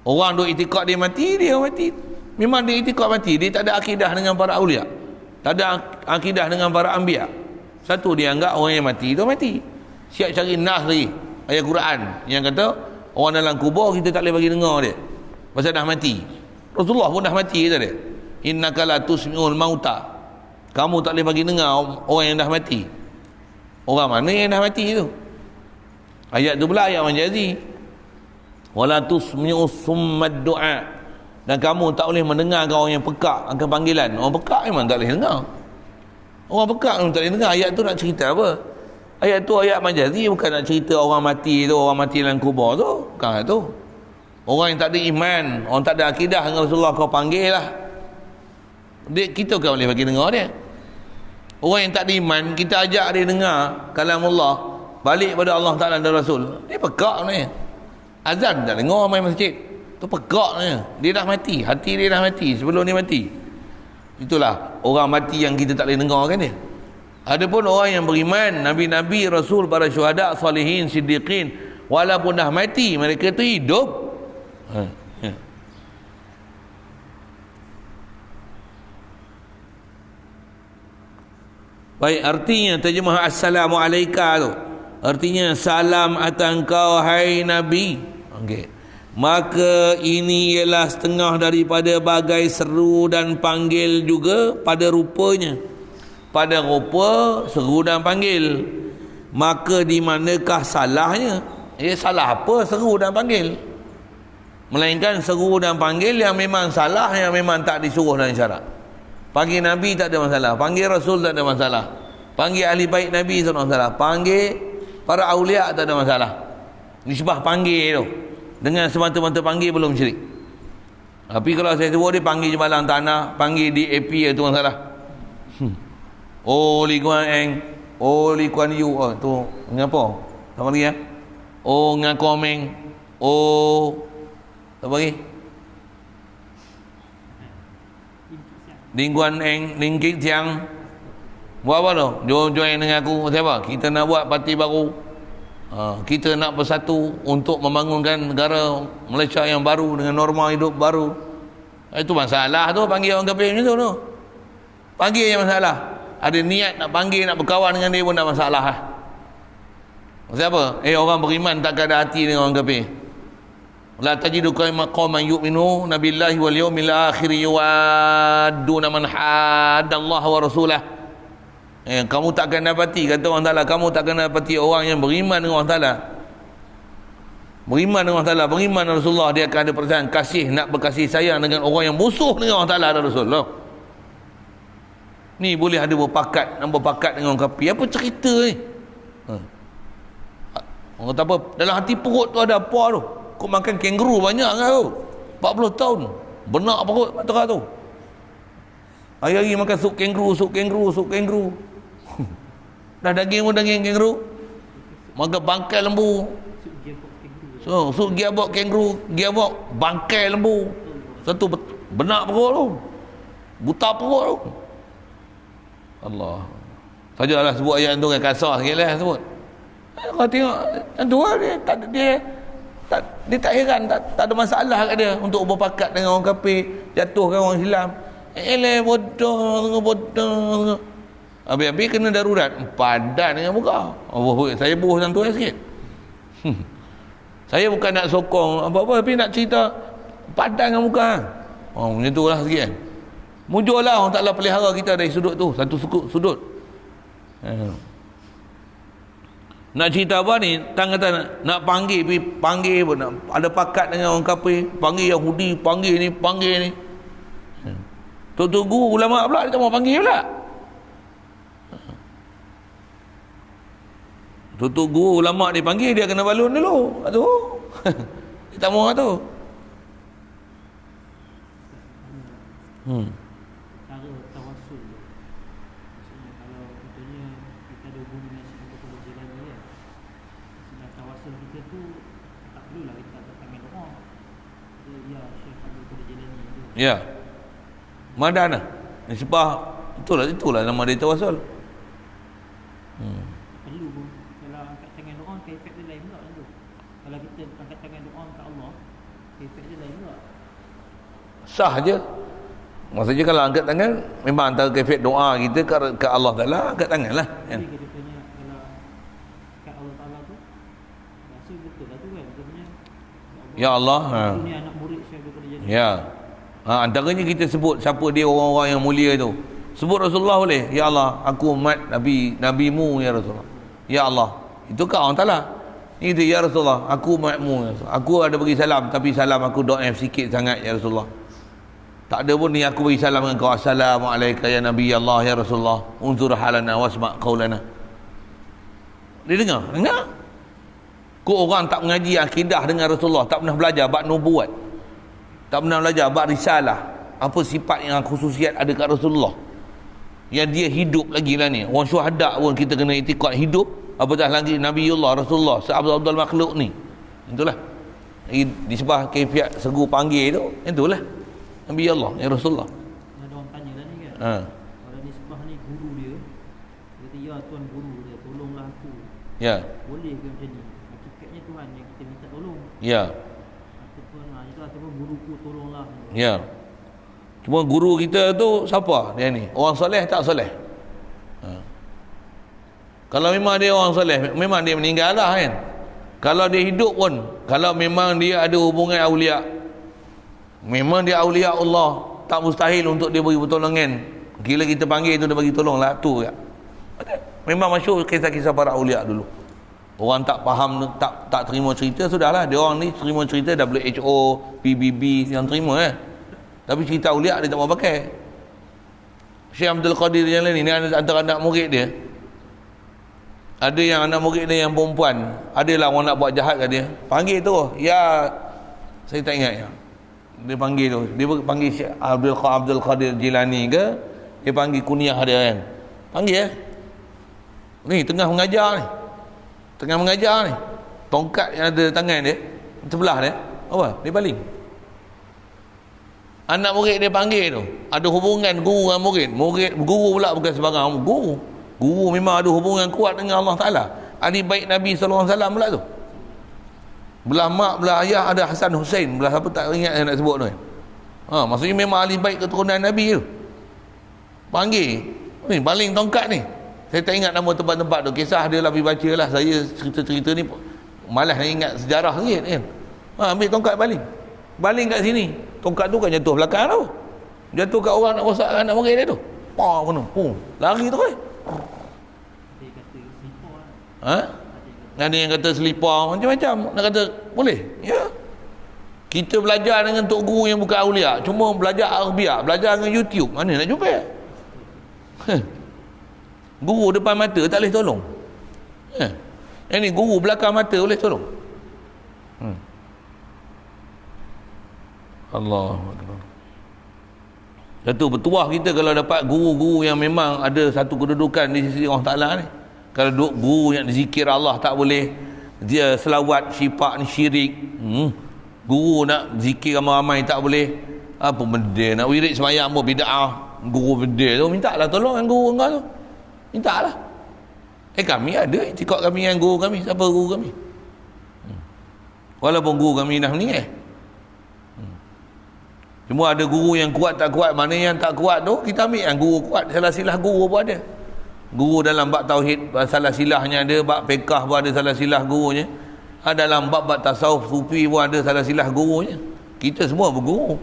Orang duk itikad dia mati, dia mati. Memang dia itikad mati, dia tak ada akidah dengan para aulia. Tak ada akidah dengan para anbiya. Satu dia anggap orang yang mati itu mati. Siap cari nas lagi ayat Quran yang kata orang dalam kubur kita tak boleh bagi dengar dia pasal dah mati. Rasulullah pun dah mati kata dia. Innaka la tusmi'ul mauta. Kamu tak boleh bagi dengar orang yang dah mati. Orang mana yang dah mati tu? Ayat tu pula ayat majazi. Wala tusmi'us summad du'a. Dan kamu tak boleh mendengar orang yang pekak akan panggilan. Orang pekak memang tak boleh dengar. Orang pekak memang tak boleh dengar. Ayat tu nak cerita apa? Ayat tu ayat majazi, bukan nak cerita orang mati tu, orang mati dalam kubur tu. Bukan ayat tu. Orang yang tak ada iman, orang tak ada akidah dengan Rasulullah kau panggil lah. Kita kan boleh bagi dengar dia. Orang yang tak ada iman, kita ajak dia dengar kalamullah, balik pada Allah Ta'ala dan Rasul. Dia pekak sebenarnya. Azan tak dengar main masjid. Tu pekak sebenarnya. Dia dah mati, hati dia dah mati sebelum dia mati. Itulah orang mati yang kita tak boleh dengar kan dia. Adapun orang yang beriman, nabi-nabi, rasul, para syuhada, salihin, siddiqin, walaupun dah mati, mereka tu hidup. Baik, artinya terjemah assalamu alayka tu, artinya salam atas engkau hai Nabi. Okey. Maka ini ialah setengah daripada bagai seru dan panggil juga pada rupanya. Pada rupa seru dan panggil. Maka di manakah salahnya? Salah apa seru dan panggil? Melainkan seru dan panggil yang memang salah, yang memang tak disuruh dalam syarak. Panggil Nabi tak ada masalah, panggil Rasul tak ada masalah, panggil ahli baik Nabi tak ada masalah, panggil para awliya tak ada masalah. Nisbah panggil tu dengan semata-mata panggil belum syirik. Tapi kalau saya sebut dia panggil jemalang tanah, panggil di AP itu masalah. Oh Li Kuan Eng, oh Li Kuan Yew, tu ngapa? Sama lagi ya? Oh Ngakomeng, oh apa lagi? Ling Kuan Eng, Ling Kit Siang. Buat apa tu? Join dengan aku. Siapa? Kita nak buat parti baru. Kita nak bersatu untuk membangunkan negara Malaysia yang baru dengan norma hidup baru. Itu masalah tu, panggil orang kafir macam tu. Panggil yang masalah. Ada niat nak panggil, nak berkawan dengan dia pun tak masalah. Siapa? Orang beriman takkan ada hati dengan orang kafir. La tajidu qauman yu'minu nabillahi wal yawmil akhir yuwadduna man haddallaha wa rasulah. Kamu takkan dapati, kata Allah Ta'ala, kamu takkan dapati orang yang beriman dengan Allah Ta'ala, beriman dengan Allah Ta'ala, beriman dengan Rasulullah, dia akan ada perasaan kasih, nak berkasih sayang dengan orang yang musuh dengan Allah Ta'ala dan Rasulullah. Ni boleh ada berpakat, nak berpakat dengan orang kafir. Apa cerita ni? Orang kata apa? Dalam hati perut tu ada apa tu? Kau makan kangaroo banyak kan tu? 40 tahun. Benak perut matera tu. Hari-hari makan sup kangaroo, sup kangaroo, sup kangaroo. Dah daging pun daging kangaroo. Makan bangkai lembu. So, sup gearbox kangaroo, gearbox bangkai lembu. Satu benak perut tu. Buta perut tu. Allah. Sajalah sebut ayat tu kan kasar sikit lah sebut. Kau tengok tu dia tak heran, tak ada masalah kat dia untuk berpakat dengan orang kafir, jatuhkan orang Islam. Bodoh. Habis-habis kena darurat, padan dengan muka. Saya buh macam tu sikit. Saya bukan nak sokong apa-apa, tapi nak cerita padan dengan muka. Macam tu lah sikit kan. Mujurlah orang Ta'ala pelihara kita dari sudut tu, satu sudut. Nak cerita apa ni? Tang kata nak panggil pun nak ada pakat dengan orang kafir, panggil Yahudi, panggil ni. Tunggu ulama pula dia tak mau panggil pula. Tunggu ulama dipanggil, dia kena balun dulu. Dia tak mau tu. Cara tawassul tu. Maksudnya kalau contohnya kita ada hubungan dengan Syekh Abdul Qadir Jilani kan. Maksudnya tawassul kita tu tak perlulah kita angkat tangan doa. Ya Syekh Abdul Qadir Jilani tu. Ya. Madana. Nisbah itulah nama dia tawassul. Perlu pun kalau angkat tangan doa efek dia lain pula tu. Kalau kita angkat tangan doa kat Allah, efek dia lain pula. Sah je. Maksudnya kalau angkat tangan memang antara kaifiat doa kita ke Allah Taala, angkat tangan lah kan. Jadi contohnya kalau kat Allah Taala tu rasa betul lah tu kan. Contohnya Ya Allah. Ni anak murid Syekh Abdul Qadir Jilani. Ya. Antaranya kita sebut siapa dia orang-orang yang mulia tu. Sebut Rasulullah boleh. Ya Allah, aku umat Nabi-Mu ya Rasulullah. Ya Allah. Itu kat Allah Taala. Itu ya Rasulullah, aku umat-Mu ya Rasulullah. Aku ada bagi salam tapi salam aku do'if sikit sangat ya Rasulullah. Tak ada pun ni aku bagi salam dengan kau. Assalamualaikum ya Nabi Allah ya Rasulullah. Unzur halana wasma' qaulana. Dia dengar. Kau orang tak mengaji akidah dengan Rasulullah, tak pernah belajar bab nubuat. Tak pernah belajar bab risalah. Apa sifat yang khususiat ada kat Rasulullah. Yang dia hidup lagi lah ni. Orang syuhada pun kita kena itikad hidup. Apatah lagi Nabiullah Rasulullah seabdul makhluk ni. Itulah. Disebah kaifiat segu panggil tu. Itulah. Nabi Allah ya Rasulullah. Ada orang tanya lah ni kan. Kalau nisbah ni guru dia, dia kata ya tuan guru dia, tolonglah aku. Ya. Boleh ke macam ni? Hakikatnya Tuhan yang kita minta tolong. Ya. Ataupun guruku tolonglah. Ya. Cuma guru kita tu siapa dia ni? Orang soleh tak soleh? Kalau memang dia orang soleh, memang dia meninggal lah kan. Kalau dia hidup pun, kalau memang dia ada hubungan awliya, memang dia awliya Allah, tak mustahil untuk dia bagi pertolongan. Gila kita panggil tu dia bagi tolong lah tu ya. Memang masyhur kisah-kisah para awliya dulu. Orang tak faham, tak terima cerita, sudahlah. Dia orang ni terima cerita WHO, PBB yang terima kan. Tapi cerita awliya dia tak mau pakai. Syekh Abdul Qadir Jilani ni antara anak murid dia. Ada yang anak murid dia yang perempuan, adalah orang nak buat jahat kat dia. Panggil tu, ya saya tak ingat ya. Dia panggil tu, dia panggil Syekh Abdul Qadir Jilani ke, dia panggil kunyah dia kan. Panggil ya. Ni tengah mengajar ni. Tongkat yang ada tangan dia sebelah dia, apa? Dia baling. Anak murid dia panggil tu, ada hubungan guru dengan murid. Guru pula bukan sebarang guru memang ada hubungan kuat dengan Allah Ta'ala. Ahli baik Nabi SAW pula tu. Belah mak, belah ayah ada Hasan Hussein, belah apa tak ingat saya nak sebut tu. Maksudnya memang ahli baik keturunan Nabi tu. Panggil ni, baling tongkat ni. Saya tak ingat nama tempat-tempat tu. Kisah dia lah, pergi baca lah. Saya cerita-cerita ni malas nak ingat sejarah sikit kan. Ambil tongkat baling kat sini. Tongkat tu kan jatuh belakang tu. Jatuh kat orang nak rosak anak murid dia tu. Lari tu kan. Ada yang kata selipar, macam-macam. Nak kata boleh ya. Kita belajar dengan tok guru yang bukan awliya, cuma belajar Arabiah, belajar dengan YouTube, mana nak jumpa? Guru depan mata tak boleh tolong. Yang ni guru belakang mata boleh tolong. Allahu Akbar. Satu bertuah kita kalau dapat guru-guru yang memang ada satu kedudukan di sisi Allah Ta'ala ni. Kalau duk guru yang zikir Allah tak boleh, dia selawat syifa ni syirik. Guru nak zikir ramai-ramai tak boleh. Apa benda nak wirid sembahyang pun bid'ah. Guru benda tu mintalah tolong dengan guru engkau tu. Mintalah. Kami ada itikad kami dengan guru kami. Siapa guru kami? Walaupun guru kami dah meninggal. Cuma ada guru yang kuat tak kuat. Mana yang tak kuat tu kita ambil yang guru kuat. Salah silah guru pun ada. Guru dalam bab tauhid salah silahnya ada, bab fiqh pun ada salah silah gurunya. Dalam bab tasawuf sufi pun ada salah silah gurunya. Kita semua berguru.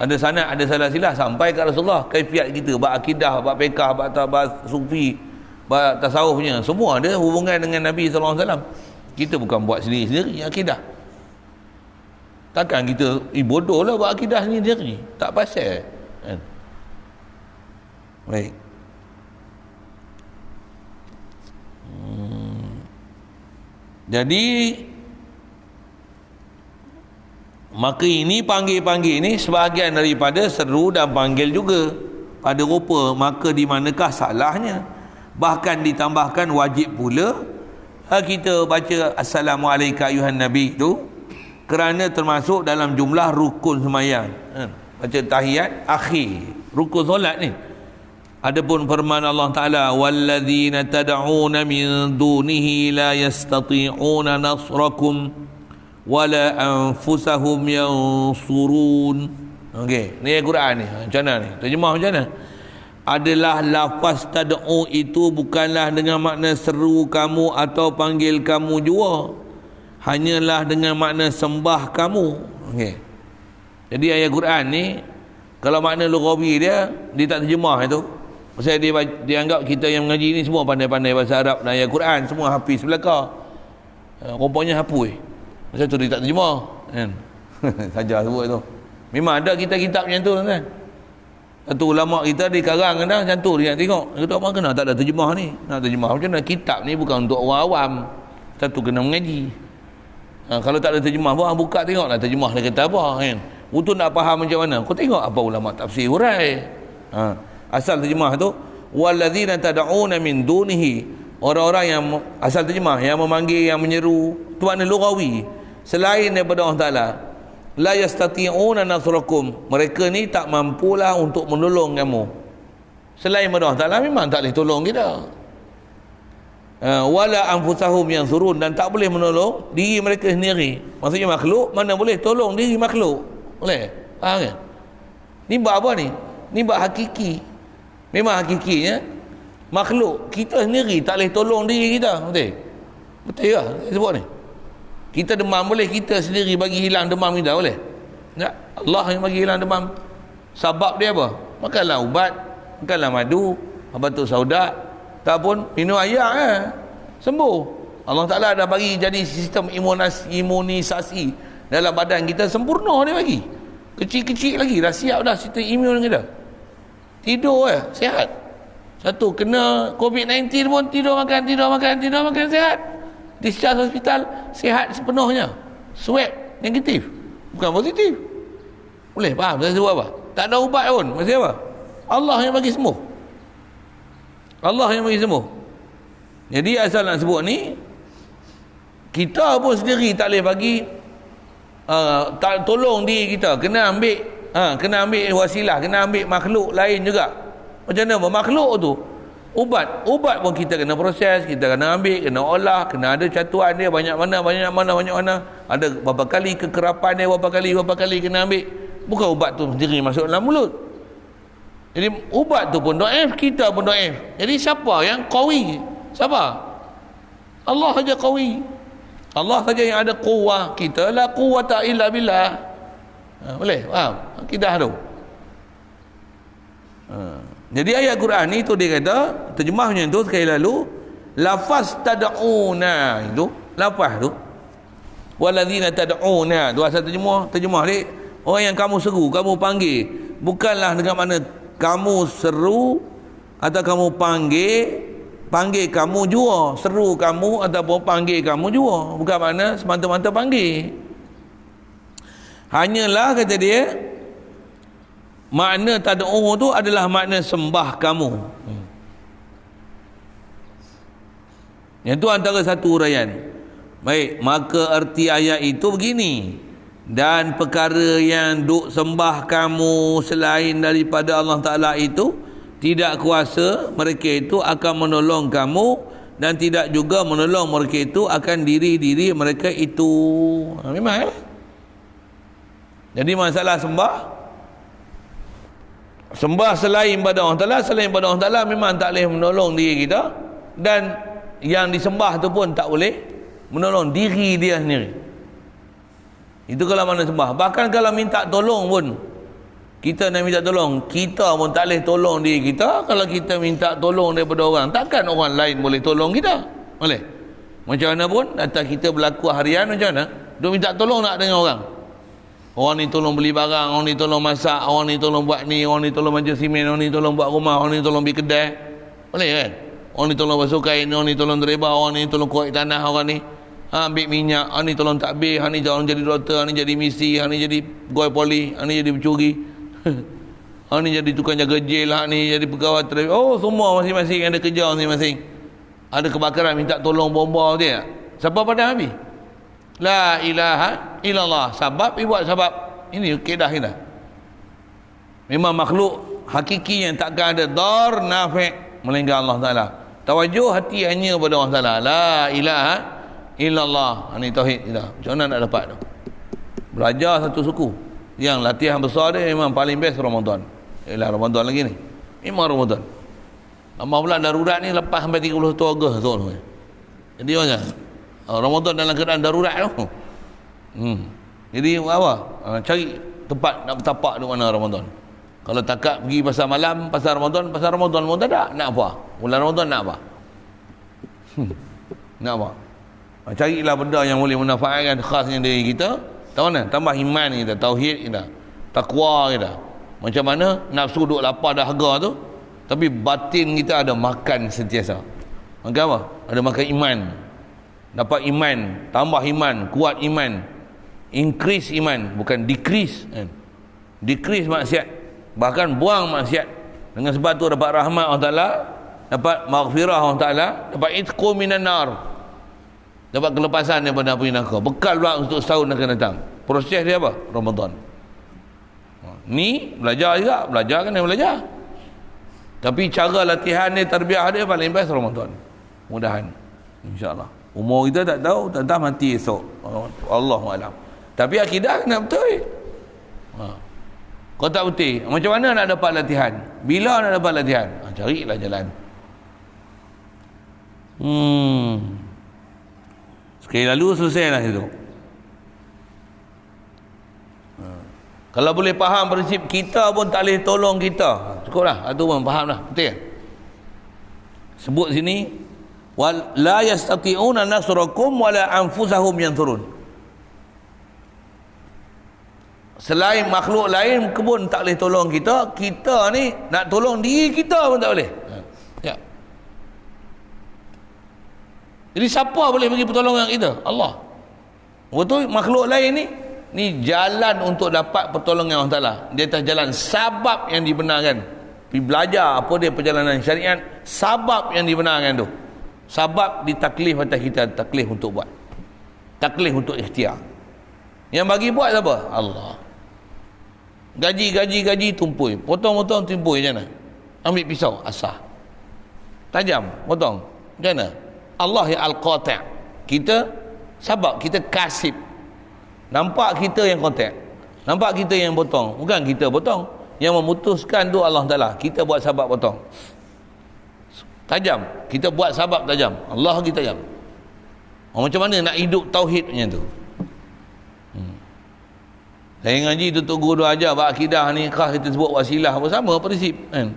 Ada sanad, ada salah silah sampai ke Rasulullah. Kaifiat kita bab akidah, bab fiqh, bab sufi, bab tasawufnya semua ada hubungan dengan Nabi sallallahu alaihi wasallam. Kita bukan buat sendiri-sendiri akidah. Takkan kita bodoh lah buat akidah sendiri. Tak pasal kan? Baik. Jadi Maka ini panggil-panggil ini sebahagian daripada seru dan panggil juga. Pada rupa, maka di manakah salahnya? Bahkan ditambahkan wajib pula kita baca Assalamualaikum ayuhan Nabi tu, kerana termasuk dalam jumlah rukun sembahyang. Baca tahiyat akhir rukun solat ni. Adapun firman Allah Taala, walladzina tad'una min dunihi la yastati'una nasrakum wala anfusahum yansurun. Okey, ni Al-Quran ni. Macam mana ni? Terjemah macam mana? Adalah lafaz tad'u itu bukanlah dengan makna seru kamu atau panggil kamu jua, hanyalah dengan makna sembah kamu. Okey. Jadi ayat Quran ni kalau makna lughawi dia tak terjemah itu. Pasal dia anggap kita yang mengaji ni semua pandai-pandai bahasa Arab dan ayat Quran, semua hafiz belaka. Rupanya hapus. Pasal tu dia tak terjemah kan. Saja sebut tu. Memang ada kitab-kitab macam tu kan. Satu ulama kita di karang dah macam tu dia tengok. Dia kata apa kena tak ada terjemah ni. Nak terjemah macam mana? Kitab ni bukan untuk orang awam. Satu kena mengaji. Kalau tak ada terjemah pun buka tengoklah terjemah dia kata apa kan. Untuk nak faham macam mana? Kau tengok apa ulama tafsir hurai. Asal terjemah tu walladzina tad'una min dunihi, orang-orang yang asal terjemah yang memanggil, yang menyeru, tu makna lughawi, selain daripada Allah Taala. La yastati'una nasrakum, mereka ni tak mampulah untuk menolong kamu. Selain daripada Allah Taala memang tak boleh tolong kita. Wala anfusahum yansurun, dan tak boleh menolong diri mereka sendiri. Maksudnya makhluk mana boleh tolong diri makhluk? Boleh? Faham kan? Ni bab apa ni? Ni bab hakiki. Memang hakikinya makhluk kita sendiri tak boleh tolong diri kita. Betul? Betul lah saya sebut ni. Kita demam boleh kita sendiri bagi hilang demam kita? Boleh? Tak? Allah yang bagi hilang demam. Sebab dia apa? Makanlah ubat, makanlah madu, batu sauda, ataupun minum air sembuh. Allah Ta'ala dah bagi jadi sistem imunisasi dalam badan kita sempurna dia bagi. Kecil-kecil lagi dah siap dah sistem imun kita. Tidur sihat. Satu kena COVID-19 pun tidur makan sihat. Discharge hospital sihat sepenuhnya. Swab negatif, bukan positif. Boleh faham saya sebut apa? Tak ada ubat pun, masih apa? Allah yang bagi sembuh. Allah yang bagi sembuh. Jadi asal nak sebut ni, kita pun sendiri tak boleh bagi tak tolong diri kita. Kena ambil wasilah, kena ambil makhluk lain juga. Macam mana makhluk tu? Ubat pun kita kena proses, kita kena ambil, kena olah, kena ada catuan dia banyak mana. Ada berapa kali kekerapan dia, berapa kali kena ambil. Bukan ubat tu sendiri masuk dalam mulut. Jadi ubat tu pun dhaif, kita pun dhaif. Jadi siapa yang qawi? Siapa? Allah saja qawi. Allah saja yang ada quwwah. Kita la quwwata illa billah. Boleh? Faham? Akidah tu. Jadi ayat Quran ni tu dia kata, terjemahnya tu sekali lalu, lafaz tad'una itu, lafaz tu. Walladzina tad'una, tu asal terjemah dia. Orang yang kamu seru, kamu panggil, bukanlah dengan makna kamu seru atau kamu panggil kamu jua, seru kamu ataupun panggil kamu jua, bukan makna semata-mata panggil. Hanyalah kata dia, makna tad'u tu adalah makna sembah kamu. Yang tu antara satu uraian. Baik, maka erti ayat itu begini. Dan perkara yang duk sembah kamu selain daripada Allah Ta'ala itu, tidak kuasa mereka itu akan menolong kamu, dan tidak juga menolong mereka itu akan diri-diri mereka itu. Memang Jadi masalah sembah selain pada Allah Ta'ala, selain pada Allah Ta'ala memang tak boleh menolong diri kita, dan yang disembah tu pun tak boleh menolong diri dia sendiri. Itu kalau mana sembah. Bahkan kalau minta tolong pun, kita nak minta tolong, kita pun tak boleh tolong diri kita. Kalau kita minta tolong daripada orang, takkan orang lain boleh tolong kita? Boleh? Macam mana pun atas kita berlaku harian, macam mana dia minta tolong nak dengan orang. Orang ni tolong beli barang, orang ni tolong masak, orang ni tolong buat ni, orang ni tolong baju simen, orang ni tolong buat rumah, orang ni tolong pergi kedai. Boleh kan? Orang ni tolong basuh kain, orang ni tolong dereba, orang ni tolong kuat tanah, orang ni. Ambil minyak, ni tolong takbir, ni tolong jadi doktor, ni jadi misi, ni jadi pegawai poli, ni jadi pencuri. Ni jadi tukang jaga jail, ni jadi pegawai televisi. Oh, semua masing-masing ada kerja masing-masing. Ada kebakaran minta tolong bomba dia. Siapa pada habis? La ilaha illallah. Sabab buat sabab. Ini kaedah kita. Memang makhluk hakiki yang takkan ada dar nafi' melainkan Allah Taala. Tawajuh hati hanya kepada Allah Taala. La ilaha illallah. Ini tauhid kita. Macam mana nak dapat tu? Belajar satu suku. Yang latihan besar dia memang paling best Ramadan. Ialah Ramadan lagi ni. Memang Ramadan. Lama pula darurat ni lepas sampai 31 Ogos tu. Jadi macam Ramadan dalam keadaan darurat tu. Jadi apa? Cari tempat nak bertapak di mana Ramadan. Kalau takak pergi pasar malam, pasar Ramadan pun tak ada. Nak apa? Bulan Ramadan nak apa? Nak apa? Carilah benda yang boleh memanfaatkan khasnya diri kita. Tahu mana? Tambah iman kita, tauhid kita, takwa kita. Macam mana nafsu duk lapar dahaga tu, tapi batin kita ada makan sentiasa. Makan apa? Ada makan iman. Dapat iman, tambah iman, kuat iman, increase iman, bukan decrease kan? Decrease maksiat, bahkan buang maksiat. Dengan sebab tu dapat rahmat Allah Ta'ala, dapat maghfirah Allah Ta'ala, dapat itqu minan nar, dapat kelepasan daripada api neraka. Bekal pula untuk setahun akan datang. Proses dia apa? Ramadan. Ni belajar juga, belajar kan dia belajar. Tapi cara latihan dia, tarbiyah dia paling best Ramadan. Mudahan insya-Allah. Umur kita tak tahu, tak tahu mati esok. Allahualam. Tapi akidah kena betul. Kau tak betul, macam mana nak dapat latihan? Bila nak dapat latihan? Carilah jalan. Sekali lalu selesailah itu. Kalau boleh faham prinsip, kita pun tak boleh tolong kita. Cukuplah, itu pun faham dah. Betul. Sebut sini, la yastati'una nasrakum wala anfusahum yansurun. Selain makhluk lain pun tak boleh tolong kita. Kita ni nak tolong diri kita pun tak boleh. Ya. Jadi siapa boleh bagi pertolongan kita? Allah. Betul, makhluk lain ni jalan untuk dapat pertolongan Allah Ta'ala. Di atas jalan sabab yang dibenarkan. Pergi belajar apa dia perjalanan syariat, sabab yang dibenarkan tu. Sabab ditaklif atas kita, taklif untuk buat, taklif untuk ikhtiar. Yang bagi buat siapa? Allah. Gaji tumpui, potong-potong tumpui macam mana? Ambil pisau, asah, tajam, potong macam mana? Allah yang al-qati'. Kita sabab, kita kasib. Nampak kita yang kontak, nampak kita yang potong, bukan kita potong. Yang memutuskan tu Allah Ta'ala. Kita buat sabab potong. Tajam, kita buat sabab tajam. Allah kita tajam. Macam mana nak hidup tauhid macam tu? Saya ngaji tutup guru ajar bab akidah ni, khas kita sebut wasilah apa, sama prinsip kan?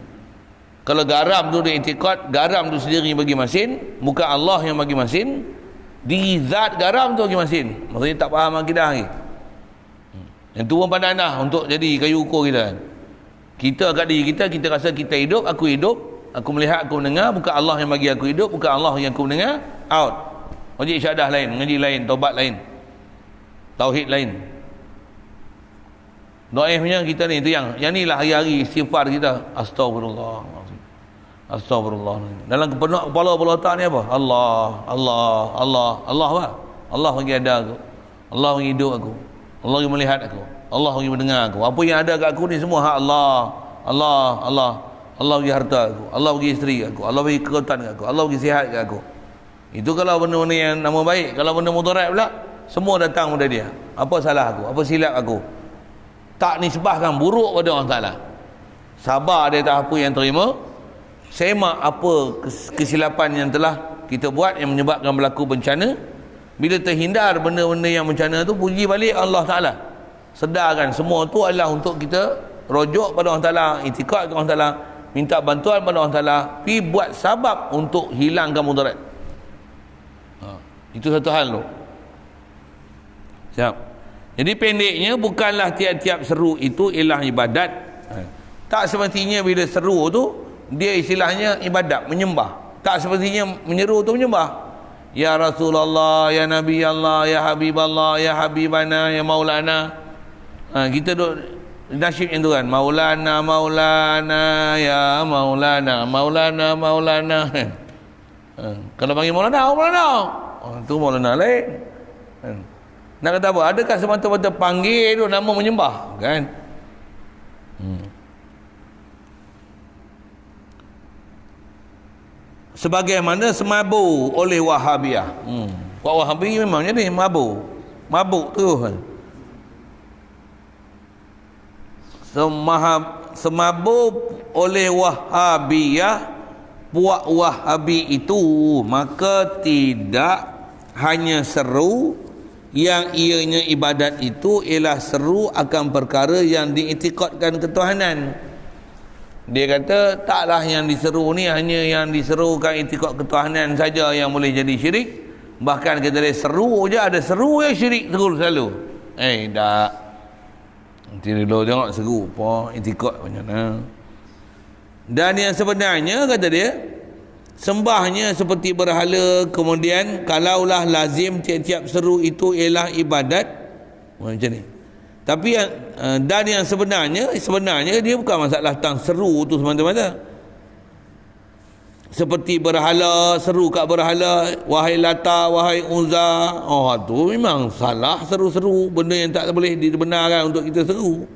Kalau garam tu dia i'tiqad, garam tu sendiri bagi masin, bukan Allah yang bagi masin. Di zat garam tu bagi masin. Maksudnya tak faham akidah lagi. Yang tu pun pandai dah untuk jadi kayu ukur kita. Kita kat diri kita, kita rasa kita hidup, aku melihat, aku mendengar, bukan Allah yang bagi aku hidup, bukan Allah yang aku mendengar, out. Wajib syahadah lain, mengaji lain, taubat lain, tauhid lain. Doaifnya kita ni, itu yang inilah hari-hari istighfar kita. Astagfirullah, astagfirullah. Dalam kepala bola otak ni apa? Allah apa? Allah bagi ada aku, Allah bagi hidup aku, Allah bagi melihat aku, Allah bagi mendengar aku. Apa yang ada kat aku ni semua hak Allah. Allah bagi harta aku, Allah bagi isteri aku, Allah bagi kekuatan aku, Allah bagi sihat kat aku. Itu kalau benda-benda yang nama baik. Kalau benda mudarat pula, semua datang pada dia. Apa salah aku, apa silap aku, tak nisbahkan buruk pada Allah Ta'ala. Sabar dia tak apa yang terima, semak apa kesilapan yang telah kita buat yang menyebabkan berlaku bencana. Bila terhindar benda-benda yang bencana tu, puji balik Allah Ta'ala. Sedarkan semua tu adalah untuk kita rojok pada Allah Ta'ala, itikad kepada Allah Ta'ala, minta bantuan pada Allah Ta'ala, pergi buat sabab untuk hilangkan mudarat. Itu satu hal tu. Siap. Jadi pendeknya, bukanlah tiap-tiap seru itu ialah ibadat. Tak semestinya bila seru tu dia istilahnya ibadat, menyembah. Tak semestinya menyeru tu menyembah. Ya Rasulullah, Ya Nabi Allah, Ya Habib Allah, Ya Habibana, Ya Maulana. Kita duk nasyid yang tu kan, Maulana, Maulana, Ya Maulana, Maulana, Maulana. Kalau panggil Maulana, Maulana. Tu Maulana lain. Nak kata apa? Adakah semata-mata panggil tu nama menyembah? Kan? Sebagaimana semabuk oleh Wahabiyah. Wak Wahabi memang jadi mabuk. Mabuk tu. Semabuk oleh Wahabiyah, puak Wahabi itu, maka tidak hanya seru yang ianya ibadat itu ialah seru akan perkara yang diiktikadkan ketuhanan. Dia kata taklah yang diseru ni hanya yang diserukan iktikad ketuhanan saja yang boleh jadi syirik. Bahkan kata dia seru je, ada seru yang syirik terus selalu. Tak. Nanti dulu tengok seru apa iktikad macam mana. Dan yang sebenarnya kata dia, sembahnya seperti berhala. Kemudian kalaulah lazim tiap-tiap seru itu ialah ibadat, macam ni. Tapi dan yang sebenarnya dia bukan masalah tentang seru tu semata-mata. Seperti berhala, seru kat berhala, wahai Lata, wahai Uzza. Tu memang salah seru-seru, benda yang tak boleh dibenarkan untuk kita seru.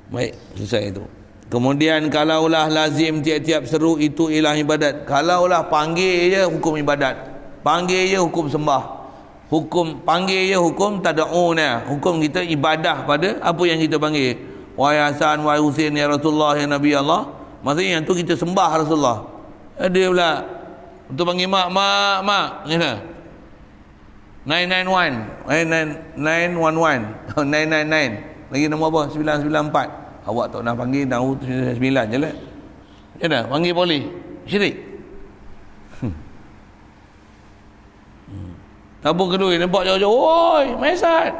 Baik, selesai itu. Kemudian kalaulah lazim tiap-tiap seru itu ialah ibadat. Kalaulah panggil je hukum ibadat. Panggil je hukum sembah. Hukum panggil je hukum tad'un. Hukum kita ibadah pada apa yang kita panggil. Wahai Hasan, wahai Husain, ya Rasulullah, ya Nabi Allah. Maksudnya yang tu kita sembah Rasulullah. Dia pula untuk panggil mak. Ni lah. 991. 911. 999. Lagi nombor apa? 994. Awak tak nak panggil tahu 9 je lah. Ya dah, panggil polis. Syirik. Tabung kedua nampak jauh-jauh. Oi, Maisat.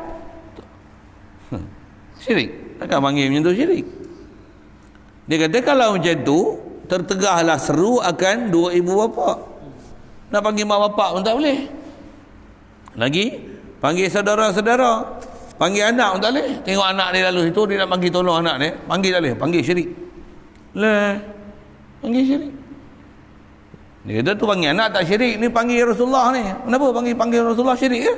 Syirik. Takkan panggil macam tu syirik. Dia kata kalau macam tu, tertegahlah seru akan dua ibu bapa. Nak panggil mak bapak pun tak boleh. Lagi, panggil saudara-saudara. Panggil anak pun tak boleh. Tengok anak dia lalu situ, dia nak panggil tolong anak dia. Panggil tak boleh. Panggil syirik. Panggil syirik. Dia kata tu panggil anak tak syirik. Ni panggil Rasulullah ni. Kenapa panggil Rasulullah syirik ke?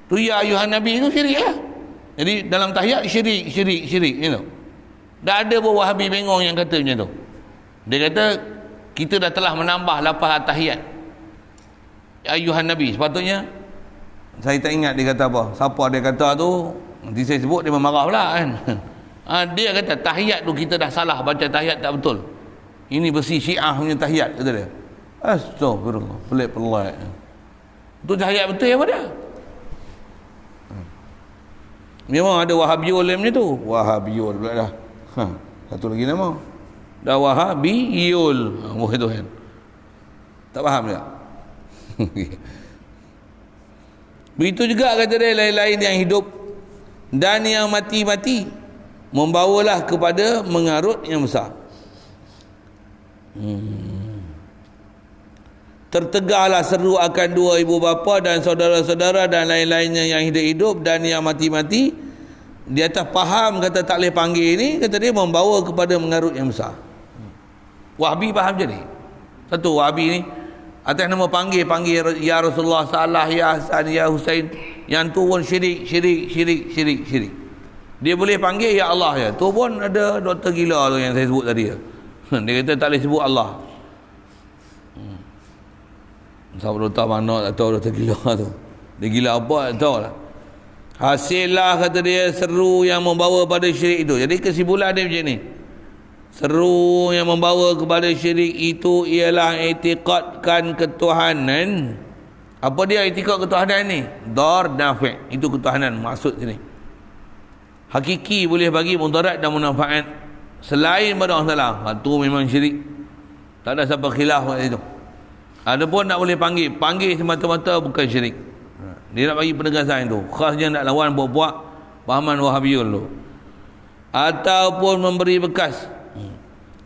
Tu ya ayuhan Nabi tu syirik lah. Jadi dalam tahiyat syirik. You know? Dah ada pun Wahabi bengong yang kata macam tu. Dia kata kita dah telah menambah lafaz tahiyat. Ayuhan Nabi. Sepatutnya saya tak ingat dia kata apa. Siapa dia kata tu, nanti saya sebut dia memarah pula kan. Dia kata tahiyat tu kita dah salah baca tahiyat tak betul. Ini versi Syiah punya tahiyat kata dia. Astagfirullah, pelik-pelik. Tu tahiyat betul apa dia? Memang ada Wahabiyul macam tu. Wahabiyul pula dah. Satu lagi nama. Dah Wahabiyul. Itu kan. Tak faham tak? Begitu juga kata dia lain-lain yang hidup dan yang mati-mati membawalah kepada mengarut yang besar. Tertegahlah seru akan dua ibu bapa dan saudara-saudara dan lain-lainnya yang hidup-hidup dan yang mati-mati. Di atas faham kata tak boleh panggil ni, kata dia membawa kepada mengarut yang besar. Wahabi faham jadi. Satu Wahabi ni atas nama panggil ya Rasulullah, salah ya Hasan, ya Husain, yang tu pun syirik. Dia boleh panggil ya Allah ya. Tu pun ada doktor gila tu yang saya sebut tadi ya. Dia kata tak boleh sebut Allah. Siapa doktor mana tak tahu doktor gila tu. Dia gila apa tak tahu lah. Hasillah kata dia seru yang membawa pada syirik itu. Jadi kesimpulan dia macam ni. Seru yang membawa kepada syirik itu ialah i'tiqadkan ketuhanan. Apa dia i'tiqad ketuhanan ni? Dar nafi'. Itu ketuhanan maksud sini. Hakiki boleh bagi mudarat dan manfaat selain pada Allah Taala. Itu memang syirik. Tak ada siapa khilaf kat situ. Adapun nak boleh panggil semata-mata bukan syirik. Dia nak bagi penegasan itu. Khasnya nak lawan buat pahaman Wahabiyul tu. Ataupun memberi bekas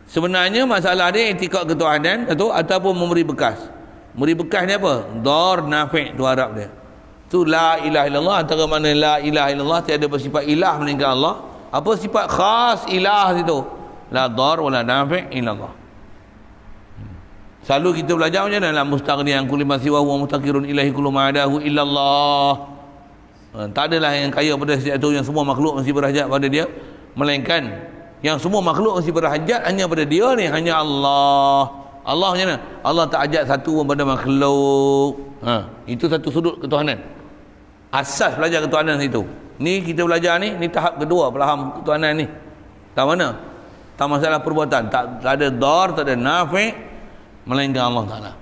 Sebenarnya masalah dia i'tikad ketuhanan ataupun memberi bekas. Memberi bekas ni apa? Dar nafi' tu Arab dia. Tu la ilaha illallah, antara mana la ilaha illallah tiada bersifat ilah melainkan Allah. Apa sifat khas ilah situ? La dar wala nafi' illallah. Selalu kita belajar macam mana? La mustaghniyan kulli ma siwa wa mustaqirun ilahi kullu ma adahu illallah. Tak adalah yang kaya pada setiap itu, yang semua makhluk mesti berhajat pada dia, melainkan yang semua makhluk mesti berhajat hanya pada dia ni, hanya Allah. Allah macam mana? Allah tak hajat satu pun pada makhluk. Itu satu sudut ketuhanan. Asas belajar ketuhanan itu. Ni kita belajar ni tahap kedua faham ketuhanan ni. Tak mana? Tak masalah perbuatan, tak ada dar, tak ada nafi' melainkan Allah Taala.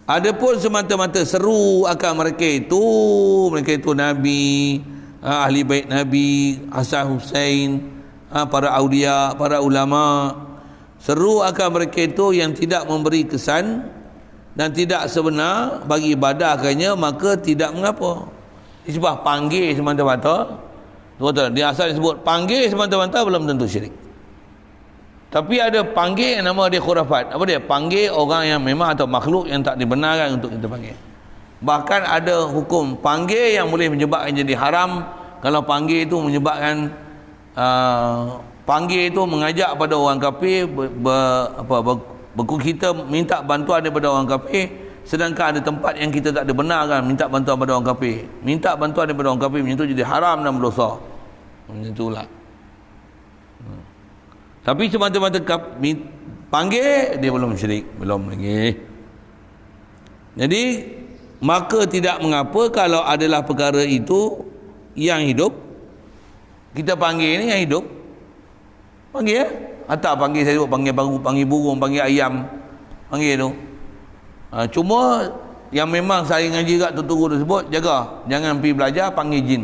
Adapun semata-mata seru akan mereka itu Nabi, ahli bait Nabi, Hasan Husain, para aulia, para ulama, seru akan mereka itu yang tidak memberi kesan dan tidak sebenar bagi ibadah akannya, maka tidak mengapa. Disebut panggil semata-mata, dia asal disebut panggil semata-mata belum tentu syirik. Tapi ada panggil yang nama dia khurafat. Apa dia? Panggil orang yang memang atau makhluk yang tak dibenarkan untuk kita panggil. Bahkan ada hukum panggil yang boleh menyebabkan jadi haram. Kalau panggil itu menyebabkan panggil itu mengajak pada orang kafir kita minta bantuan daripada orang kafir, sedangkan ada tempat yang kita tak dibenarkan minta bantuan pada orang kafir. Minta bantuan daripada orang kafir macam itu jadi haram dan berdosa. Macam itulah. Tapi semata-mata panggil dia belum syirik, belum lagi. Jadi maka tidak mengapa kalau adalah perkara itu yang hidup. Kita panggil ni yang hidup. Panggil ya. Atau panggil saya sebut panggil baru, panggil burung, panggil ayam. Panggil tu. Cuma yang memang saya ngaji kat tuturu tersebut, jaga jangan pergi belajar panggil jin.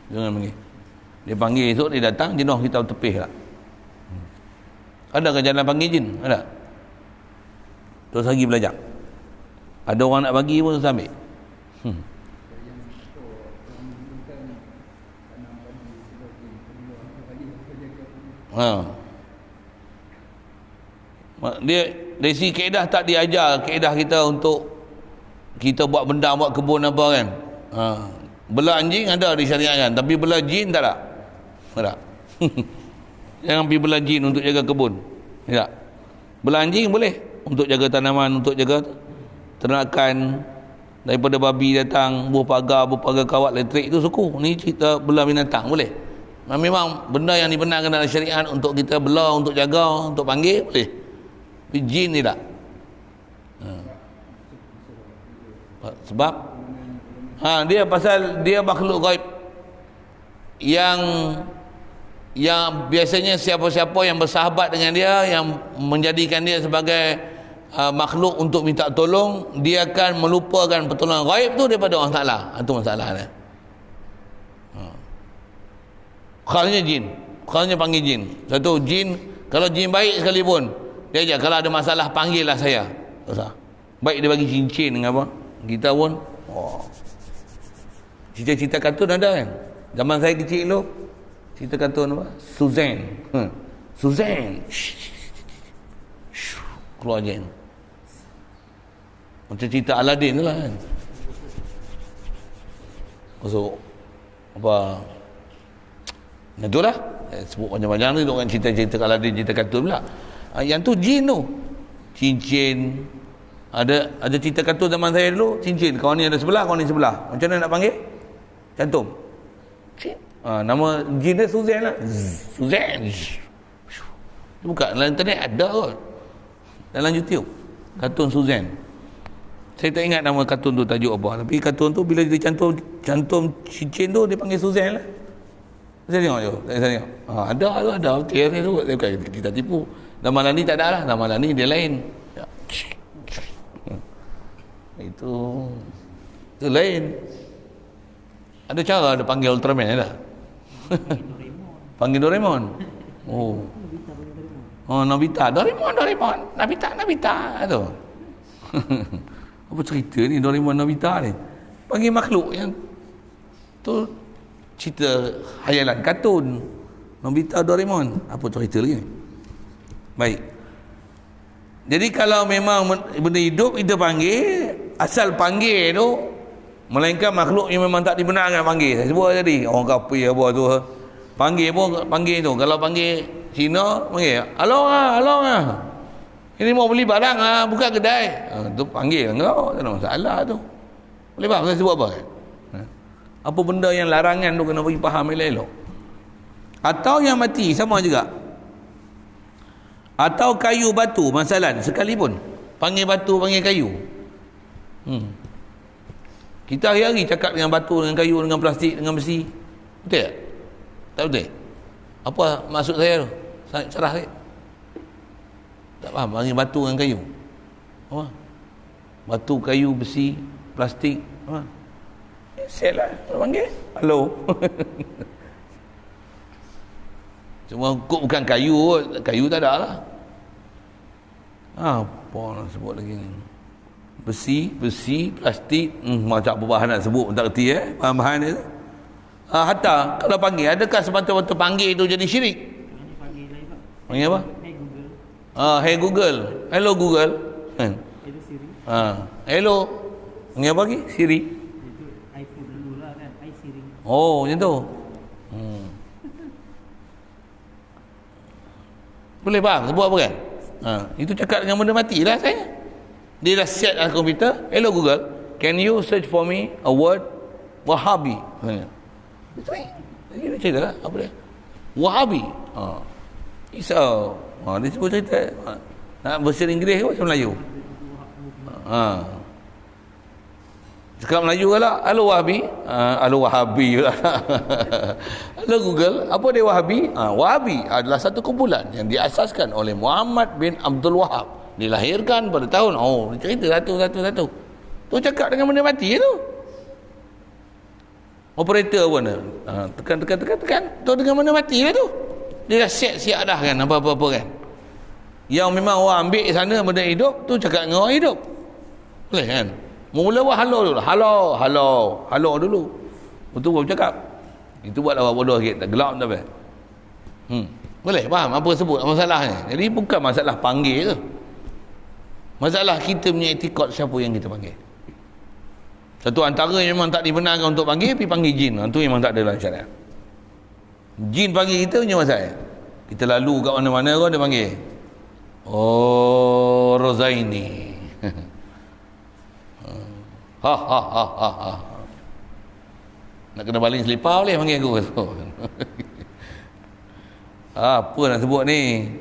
Jangan panggil. Dia panggil esok, dia datang, jenuh kita tepih lah. Ada ke jalan panggil jin? Ada. Terus lagi belajar. Ada orang nak bagi pun terus ambil. Dia dari segi kaedah tak diajar kaedah kita untuk kita buat benda, buat kebun apa kan. Bela anjing ada di syariat kan, tapi bela jin tak ada. Tak. Jangan pergi bela jin untuk jaga kebun. Tak. Bela anjing boleh untuk jaga tanaman, untuk jaga ternakan. Daripada babi datang buah pagar kawat elektrik itu suku. Ni cerita bela binatang boleh. Memang benda yang dibenarkan dalam syariat untuk kita bela, untuk jaga, untuk panggil boleh. Tapi jin ni tak. Sebab dia pasal dia makhluk gaib yang biasanya siapa-siapa yang bersahabat dengan dia, yang menjadikan dia sebagai makhluk untuk minta tolong, dia akan melupakan pertolongan gaib tu daripada Allah Ta'ala. Itu masalah dia. Khalnya jin, khalnya panggil jin. Satu jin, kalau jin baik sekalipun dia aja, kalau ada masalah panggillah saya. Baik dia bagi cincin dengan apa, kita pun cerita-cerita kartun ada kan. Zaman saya kecil tu cerita kartun apa? Suzanne. Suzanne. Keluar jin. Macam cerita Aladdin tu lah kan. Masuk apa? Itulah. Sebut panjang-panjang tu orang cerita-cerita Aladdin, cerita kartun pula. Yang tu jin tu. Cincin. Ada cerita kartun zaman saya dulu, cincin. Kawan ni ada sebelah, kawan ni sebelah. Macam mana nak panggil? Cantum. Nama jin dia Suzanne lah. Suzanne. Buka dalam internet ada kot. Dalam YouTube. Kartun Suzanne. Saya tak ingat nama kartun tu tajuk apa. Tapi kartun tu bila dia cantum cincin tu dia panggil Suzanne lah. Saya tengok je. Saya tengok. Ada. Betul ni tu. Kita tipu. Nama Lani tak ada lah. Nama Lani dia lain. Itu lain. Ada cara ada panggil Ultraman ada. Panggil Doraemon. Nobita. Doraemon. Nobita tu. Apa cerita ni Doraemon Nobita ni? Panggil makhluk yang tu cerita khayalan, kartun Nobita, Doraemon. Apa cerita lagi ni? Baik. Jadi kalau memang benda hidup kita panggil, asal panggil tu, melainkan makhluk yang memang tak dibenarkan panggil. Saya sebut tadi, orang kafir apa tu, panggil pun panggil tu. Kalau panggil Cina, panggil, "Along ah, along ah. Ini mau beli barang ah, buka kedai." Tu panggil kau, tak ada masalah tu. Boleh faham saya sebut apa kan? Apa benda yang larangan tu kena bagi faham elok-elok. Atau yang mati sama juga. Atau kayu batu masalah sekalipun. Panggil batu, panggil kayu. Kita hari-hari cakap dengan batu, dengan kayu, dengan plastik, dengan besi. Betul tak? Tak betul? Apa maksud saya tu? Cerah sikit. Tak faham, panggil batu dengan kayu. Apa? Batu, kayu, besi, plastik. Apa? Set lah, panggil. Halo. Cuma kok bukan kayu, kayu tak ada lah. Apa nak sebut lagi ni? Besi, plastik, macam apa bahan nak sebut, tak kerti bahan-bahan dia. Hatta kalau panggil, adakah semata-mata panggil tu jadi syirik? Panggil apa? Hey Google. Hello Google. Itu Siri. Hello. Panggil apa lagi? Siri. Itu iPhone dulu lah kan, iSiri. Oh, macam tu. Boleh faham sebut apa kan? Itu cakap dengan benda mati lah saya. Dia dah set dalam komputer. "Hello Google, can you search for me a word Wahabi?" Itu ni. Dia cerita lah apa dia? Wahabi. So, dia sebut cerita. Nak bahasa Inggeris ke bahasa Melayu? Cakap Melayu ke lah? "Halo Wahabi." Halo Wahabi pula. "Halo Google, apa dia Wahabi?" Wahabi adalah satu kumpulan yang diasaskan oleh Muhammad bin Abdul Wahab. Dilahirkan pada tahun, dia cerita satu. Tu cakap dengan benda mati tu. Operator pun tekan. Tu dengan benda mati lah tu. Dia dah siap dah kan, apa-apa kan. Yang memang orang ambil sana benda hidup, tu cakap dengan orang hidup. Boleh kan? Mula buat halo dulu. Halo dulu. Betul baru cakap. Itu buatlah orang bodoh sikit, tak gelap tak apa. Boleh faham apa sebut masalahnya. Jadi bukan masalah panggil tu. Masalah kita punya etikot siapa yang kita panggil. Satu antara yang memang tak dibenarkan untuk panggil, pergi panggil jin. Itu memang tak ada dalam syariat. Jin panggil kita punya masalah. Kita lalu kat mana-mana kau dia panggil. "Oh, Rozaini." Ha. Nak kena baling selipar boleh panggil aku. Apa nak sebut ni?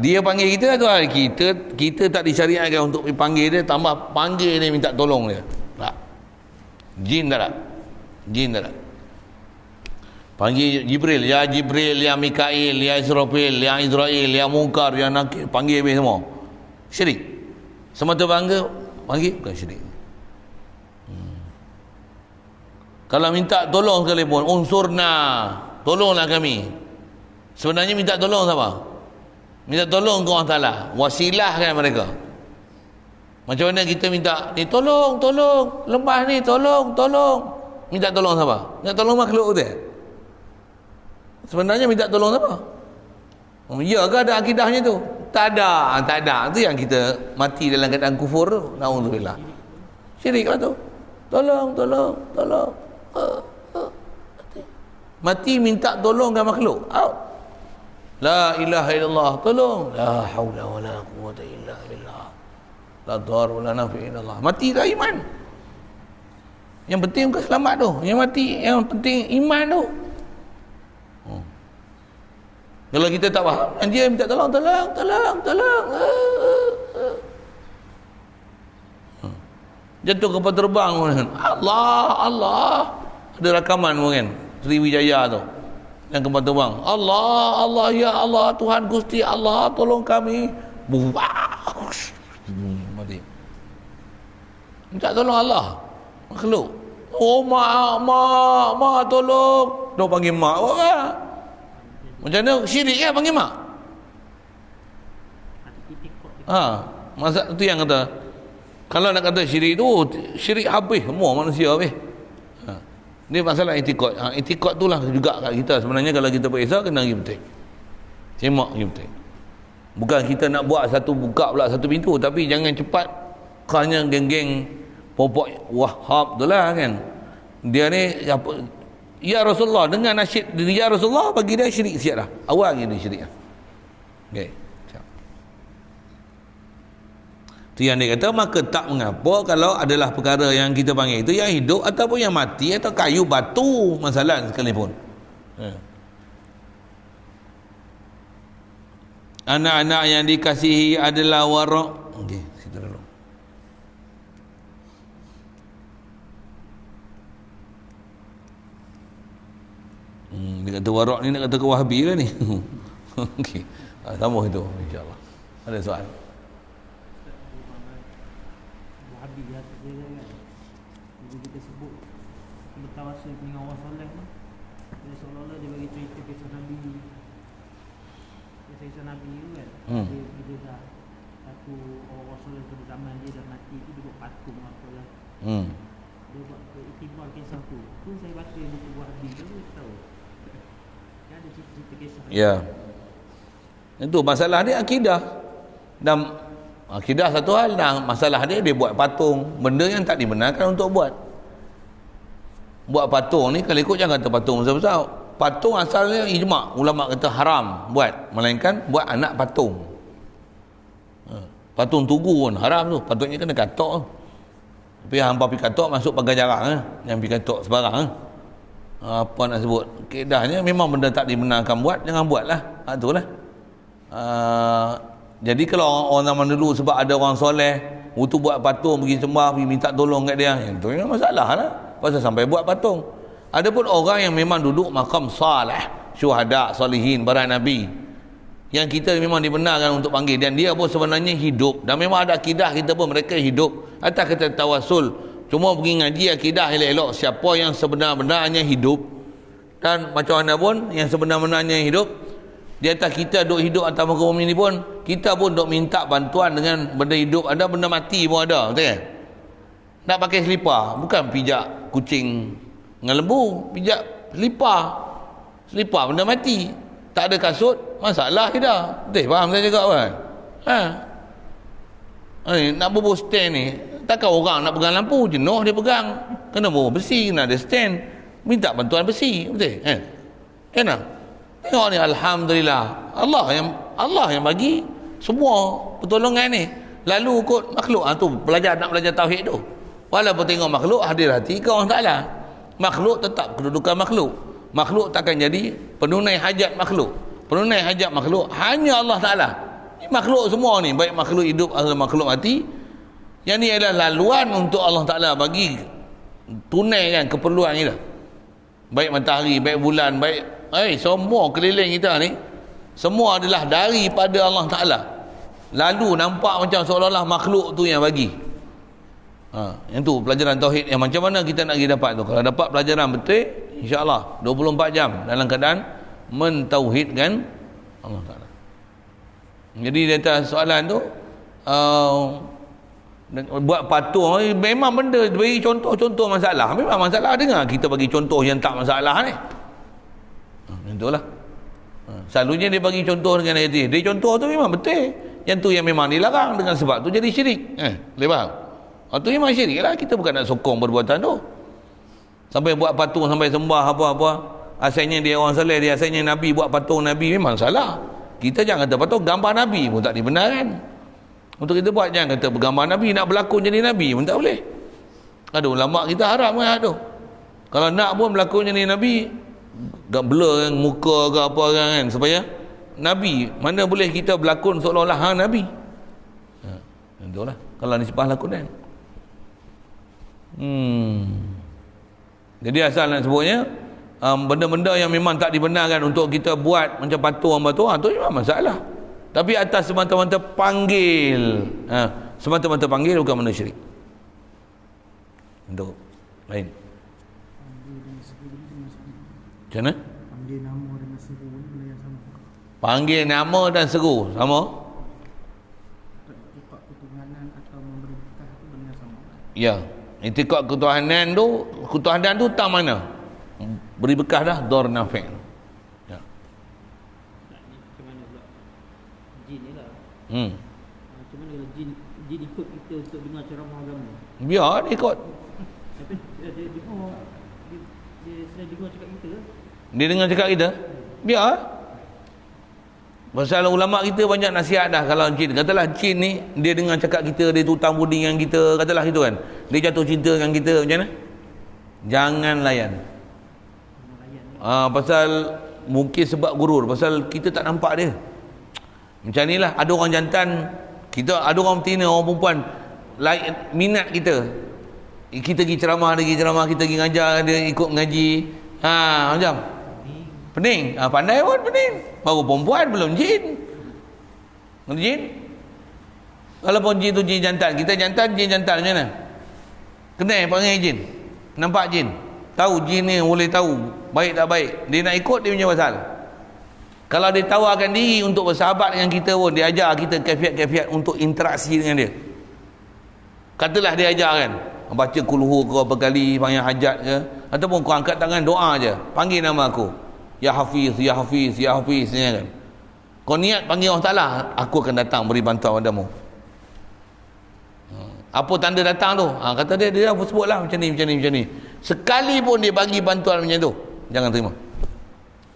Dia panggil kita tu, kita tak disyariatkan untuk panggil dia, tambah panggil dia minta tolong dia. Tak. Jin tak ada. Panggil Jibril, ya Mikail, ya Israfil, ya Israel, ya Munkar, ya Nakir, panggil habis semua. Syirik. Semata panggil bukan syirik. Kalau minta tolong sekalipun, unsurna, tolonglah kami. Sebenarnya minta tolong siapa? Minta tolong ke Allah Ta'ala. Wasilahkan mereka. Macam mana kita minta ni, tolong lembah ni, tolong. Minta tolong siapa? Minta tolong makhluk tu. Sebenarnya minta tolong siapa? Ya ke ada akidahnya tu? Tak ada. Itu yang kita mati dalam keadaan kufur tu. Na'udzubillah. Syirik lah tu. Tolong. Mati minta tolong dengan makhluk. Out. La ilaha illallah, tolong. La haula wala quwwata illa billah. La dar wala nafi illallah. Mati dah iman. Yang penting bukan selamat tu. Yang mati, yang penting iman tu. Kalau kita tak faham, dia minta tolong. Jatuh kapal terbang. Allah. Ada rakaman mungkin Sriwijaya tu yang kapal terbang. Allah, ya Allah, Tuhan Gusti Allah, tolong kami. Mati. Minta tolong Allah. Makhluk. Oh mak tolong. Dia panggil mak. Macam mana syirik kan panggil mak? Masa tu yang kata, kalau nak kata syirik tu, syirik habis semua manusia habis. Ni masalah etikot. Etikot tu lah juga kat kita. Sebenarnya kalau kita periksa, kena pergi betul. Semak pergi betul. Bukan kita nak buat satu, buka pula satu pintu, tapi jangan cepat. Hanya geng-geng popok Wahab tu lah kan. Dia ni apa, ya Rasulullah, dengan nasyid ya Rasulullah, bagi dia syirik siap dah. Awal lagi dia syirik dah. Okay. Tu yang dia kata, maka tak mengapa kalau adalah perkara yang kita panggil itu yang hidup ataupun yang mati atau kayu batu masalah sekalipun. Anak-anak yang dikasihi adalah warak. Okey, situ dulu. Dia kata warak ni nak kata ke Wahabi lah ni. Okey. Sambung itu insya-Allah. Ada soal? Wahabi dia kan. Jadi kita sebut bertawasul dengan orang soleh tu. Dia seolah-olah dia bagi cerita kisah Nabi. Kisah Nabi tu kan. Dia dah satu orang soleh pada zaman dia dah mati tu, dia buat patung apa lah. Dia buat iktibar kisah tu. Tu saya baca buku Wahabi tu, saya tahu. Kan ada cerita-cerita kisah. Ya. Itu masalah dia akidah. Dan akidah satu hal, dan masalah dia buat patung, benda yang tak dibenarkan untuk buat. Buat patung ni kalau ikut jangan kata patung besar-besar. Patung asalnya ijma', ulama kata haram buat, melainkan buat anak patung. Patung tugu pun haram tu, patutnya kena katok tu. Tapi hampa pergi katok masuk pagar jarak yang pergi katok sebarang. Apa nak sebut, kaedahnya memang benda tak dibenarkan buat, jangan buatlah. Itulah. Jadi kalau orang zaman dulu sebab ada orang soleh, tu buat patung, pergi sembah, pergi minta tolong kat dia, itu memang masalah lah. Pasal sampai buat patung. Ada pun orang yang memang duduk makam salih, syuhada, salihin, para nabi, yang kita memang dibenarkan untuk panggil, dan dia pun sebenarnya hidup, dan memang ada akidah kita pun mereka hidup. Atas kita tawasul, cuma pergi ngaji akidah elok-elok siapa yang sebenar-benarnya hidup, dan macam mana pun yang sebenar-benarnya hidup di atas kita duk hidup atas muka bumi ni pun, kita pun duk minta bantuan dengan benda hidup, ada benda mati pun ada, betul kan? Nak pakai selipar, bukan pijak kucing dengan lembu, pijak selipar benda mati, tak ada kasut, masalah kita, betul, faham saya cakap kan? Nak bubuh stand ni, takkan orang nak pegang lampu, jenuh dia pegang, kena bubuh besi, kena ada stand, minta bantuan besi, betul kan? Kenapa? Tengok ni, alhamdulillah, Allah yang bagi semua pertolongan ni. Lalu kot makhluk tu nak belajar tauhid tu. Walaupun tengok makhluk hadir hati ke Allah Taala. Makhluk tetap kedudukan makhluk. Makhluk takkan jadi penunai hajat makhluk. Penunai hajat makhluk hanya Allah Taala. Ni makhluk semua ni, baik makhluk hidup atau makhluk mati. Yang ni adalah laluan untuk Allah Taala bagi tunaikan keperluan kita. Baik matahari, baik bulan, baik semua keliling kita ni semua adalah daripada Allah Ta'ala. Lalu nampak macam seolah-olah makhluk tu yang bagi. Yang tu pelajaran tauhid yang macam mana kita nak pergi dapat tu. Kalau dapat pelajaran betul, insya-Allah 24 jam dalam keadaan mentauhidkan Allah Ta'ala. Jadi di atas soalan tu buat patung memang benda bagi contoh-contoh masalah. Memang masalah, dengar kita bagi contoh yang tak masalah ni. Itulah. Selalunya dia bagi contoh dengan ayat dia contoh tu memang betul. Yang tu yang memang dilarang, dengan sebab tu jadi syirik. Boleh faham? Tu memang syirik lah. Kita bukan nak sokong perbuatan tu. Sampai buat patung, sampai sembah apa-apa. Asalnya dia orang saleh, dia asalnya Nabi, buat patung Nabi, memang salah. Kita jangan kata patung, gambar Nabi pun tak dibenarkan. Untuk kita buat, jangan kata bergambar Nabi, nak berlakon jadi Nabi pun tak boleh. Ada ulama kita haram kan tu. Kalau nak pun berlakon jadi Nabi, blur kan muka ke apa kan, supaya Nabi, mana boleh kita berlakon seolah-olah hang Nabi. Itulah kalau nisbah lakonan. Jadi asal nak sebutnya benda-benda yang memang tak dibenarkan untuk kita buat macam patung tu memang masalah. Tapi atas semata-mata panggil, semata-mata panggil bukan benda syirik. Untuk lain. Macam mana? Panggil nama dengan seru ni benda yang sama. Panggil nama dan seru sama? Ikut ketuhanan atau memberi berkah tu benda yang sama. Ya. Itikad ketuhanan tu tak mana? beri bekas dah, dar nafi'. Ya. Tak, ni macam mana pula jin ni lah. Macam mana kalau jin ikut kita untuk dengar ceramah agama? Biar dia ikut. Tapi dia dengar, dia selain dengar cakap kita ke? Dia dengar cakap kita, biar. Pasal ulama kita banyak nasihat dah kalau jin. Katalah jin ni dia dengar cakap kita, dia tutang budi dengan kita, katalah gitu kan. Dia jatuh cinta dengan kita, macam mana? Jangan layan. Pasal mungkin sebab gurur, pasal kita tak nampak dia. Macam ni lah, ada orang jantan, kita ada orang betina, orang perempuan minat kita. Kita pergi ceramah, kita pergi ngajar, dia ikut mengaji. Macam pening. Pandai pun pening. Baru perempuan, belum jin. Jin. Walaupun jin tu jin jantan, kita jantan, jin jantan macam mana? Kenal panggil jin. Nampak jin. Tahu jin ni boleh tahu baik tak baik. Dia nak ikut dia punya pasal. Kalau dia tawarkan diri untuk bersahabat dengan kita pun, dia ajar kita kafiat-kafiat untuk interaksi dengan dia. Katalah dia ajar kan, baca kulhu ke berapa kali, panggil hajat ke, ataupun kau angkat tangan doa je, panggil nama aku, ya Hafiz, ya Hafiz, ya Hafiz ni kan. Kau niat panggil Allah Ta'ala, aku akan datang beri bantuan padamu. Apa tanda datang tu? Kata dia apa sebutlah macam ni. Sekali pun dia bagi bantuan macam tu, jangan terima.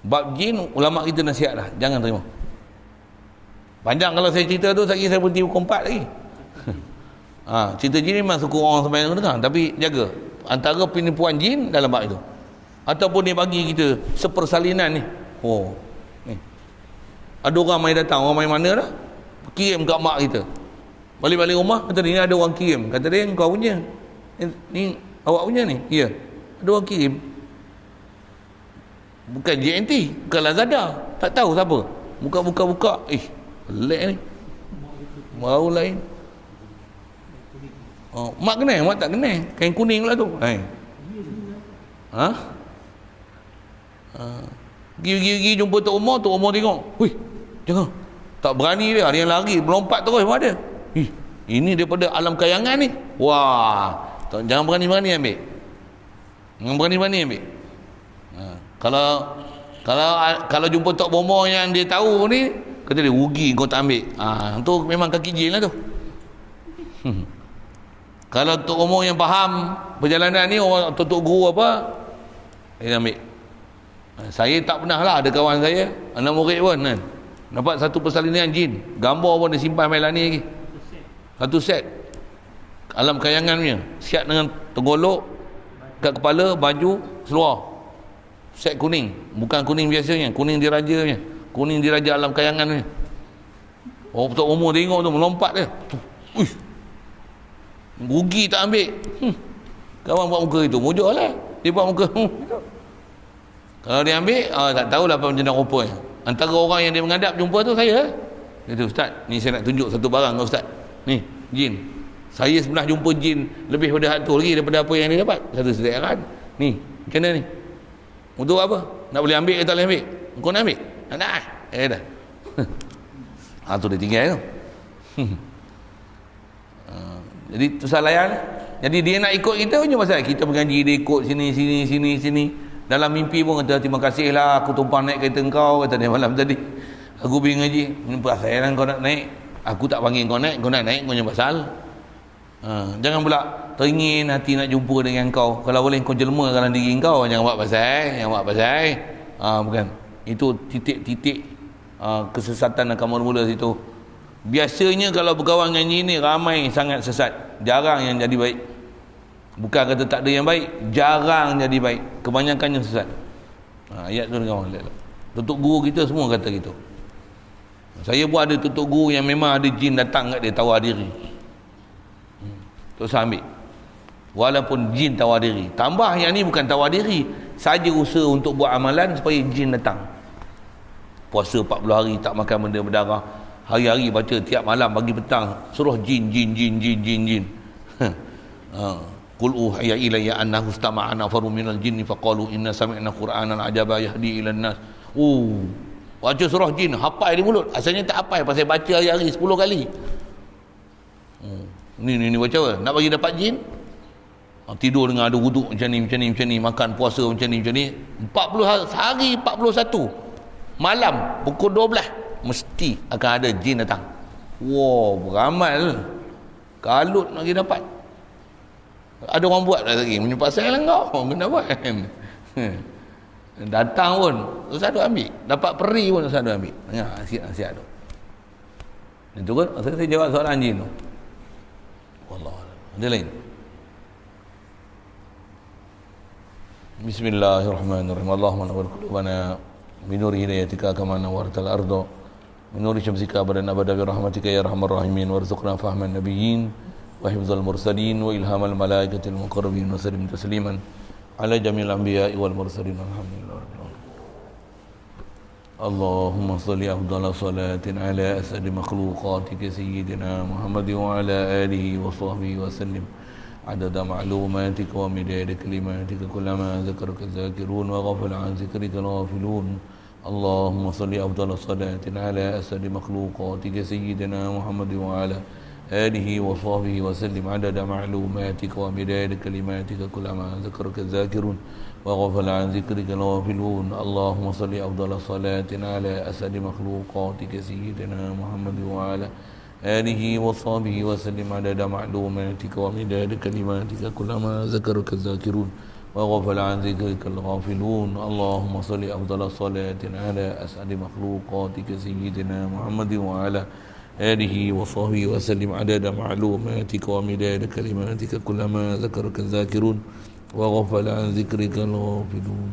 Bab jin, ulama kita nasihat lah, jangan terima. Panjang kalau saya cerita tu, saya berhenti pukul 4 lagi. Cerita jin ni memang suka orang sampai dengar, tapi jaga antara penipuan jin dalam bab itu. Ataupun dia bagi kita sepersalinan ni. Ni. Ada orang main datang, orang main mana dah? Kirim kat mak kita. Balik-balik rumah, kata ni ada orang kirim. Kata dia, kau punya. Ni awak punya ni? Ya. Ada orang kirim. Bukan JNT, bukan Lazada. Tak tahu siapa. Buka. Pelik ni. Baru lain. Mak kenal, mak tak kenal. Kain kuning pula tu. Gigi jumpa Tok Umar tengok. Wih, jangan. Tak berani dia yang lari, melompat terus pun ada. Ini daripada alam kayangan ni. Wah, jangan berani-berani ambil. Kalau jumpa Tok Bomo yang dia tahu ni, kata dia rugi kau tak ambil. Tu memang kaki jin lah tu. Kalau Tok Bomo yang faham perjalanan ni, orang tok guru apa, dia ambil. Saya tak pernah lah, ada kawan saya anak murid pun kan, dapat satu persalinan jin, gambar pun dia simpan main ni lagi. Satu set alam kayangan punya, siap dengan tenggolok kat kepala, baju, seluar, set kuning, bukan kuning biasanya, kuning diraja punya, kuning diraja alam kayangan punya. Tok umur tengok tu melompat dia, rugi tak ambil. Kawan buat muka itu mujur lah, dia buat muka. Kalau dia ambil, tak tahulah apa macam rupanya. Antara orang yang dia menghadap jumpa tu saya lah. Dia tu, Ustaz, ni saya nak tunjuk satu barang kau Ustaz. Ni, jin. Saya sebenarnya jumpa jin lebih pada hantu lagi daripada apa yang dia dapat. Satu sediakan. Ni, macam mana ni? Untuk apa? Nak boleh ambil ke tak boleh ambil? Kau nak ambil? Nak? Dah. Tu dia tinggal tu. Jadi tu salah layan. Jadi dia nak ikut kita punya pasal kita mengaji, dia ikut sini. Dalam mimpi pun kata, terima kasih lah aku tumpang naik kereta kau, kata dia malam tadi. Aku pergi ngaji, perasaan kau nak naik, aku tak panggil kau naik, kau nak naik kau punya pasal. Jangan pula teringin hati nak jumpa dengan kau. Kalau boleh kau jelma dalam diri kau, jangan buat pasal. Bukan. Itu titik-titik kesesatan akan mula situ. Biasanya kalau berkawan dengan jin ni ramai sangat sesat, jarang yang jadi baik. Bukan kata tak ada yang baik, jarang jadi baik, kebanyakan yang sesat. Ayat tu kawan lihat. Tutup guru kita semua kata gitu. Saya pun ada tutup guru yang memang ada jin datang kat dia tawar diri. Terus ambil. Walaupun jin tawar diri. Tambah yang ni bukan tawar diri, saja usaha untuk buat amalan supaya jin datang. Puasa 40 hari tak makan benda berdarah. Hari-hari baca tiap malam pagi petang suruh jin. Qul uhiya ilayya annahu istama'a nafarun minal jinni faqalu inna sami'na qur'anan ajaba yahdi ilan nas. Baca surah jin hafal di mulut, asalnya tak hafal pasal baca hari-hari 10 kali. Ni baca apa? Nak bagi dapat jin? Tidur dengan ada wuduk macam ni, makan puasa macam ni, 40 hari 41 malam pukul 12 mesti akan ada jin datang. Wow, beramal kalut lagi dapat. Ada orang buat lagi menyepak saya lah kau kena buat kan. Datang pun Ustaz tu ambil, dapat peri pun Ustaz tu ambil. Nasihat tu itu kan saya jawab soalan jin tu. Wallahualam. Ada lain? Bismillahirrahmanirrahim. Allahumma nawwir qulubana binur hidayatika kama nawwartal arda binur syamsika abadan abada bi rahmatika ya arhamar rahimin warzuqna fahman nabiyyin wa hifdzal mursalin wa ilhamal malaikatil muqarrabin wa sallim tasliman ala jamil anbiya'i wal mursalin alhamdulillah rabbil alamin. Allahumma salli afdala salatin ala asadi makhluqatika sayyidina Muhammad wa ala alihi wa sahbihi wa sallim عدد معلوماتك ومداد كلماتك كلما ذكرك الذاكرون وغفل عن ذكرك الغافلون. اللهم صل أفضل صلاة على أسد مخلوقاتك سيدنا محمد وعلى آله وصحبه وسلم عدد معلوماتك ومداد كلماتك كلما ذكرك الذاكرون وغفل عن ذكرك الغافلون. اللهم صل أفضل صلاة على أسد مخلوقاتك سيدنا محمد وعلى آله وصحبه وسلم عدد معلوماتك ومداد كلماتك كلما ذكرك الذاكرون وغفل عن ذكرك الغافلون. اللهم صل أفضل صلاة على أسعد مخلوقاتك سيدنا محمد وعلى آله وصحبه وسلم عدد معلوماتك ومداد كلماتك كلما ذكرك الذاكرون وغفل عن ذكرك الغافلون.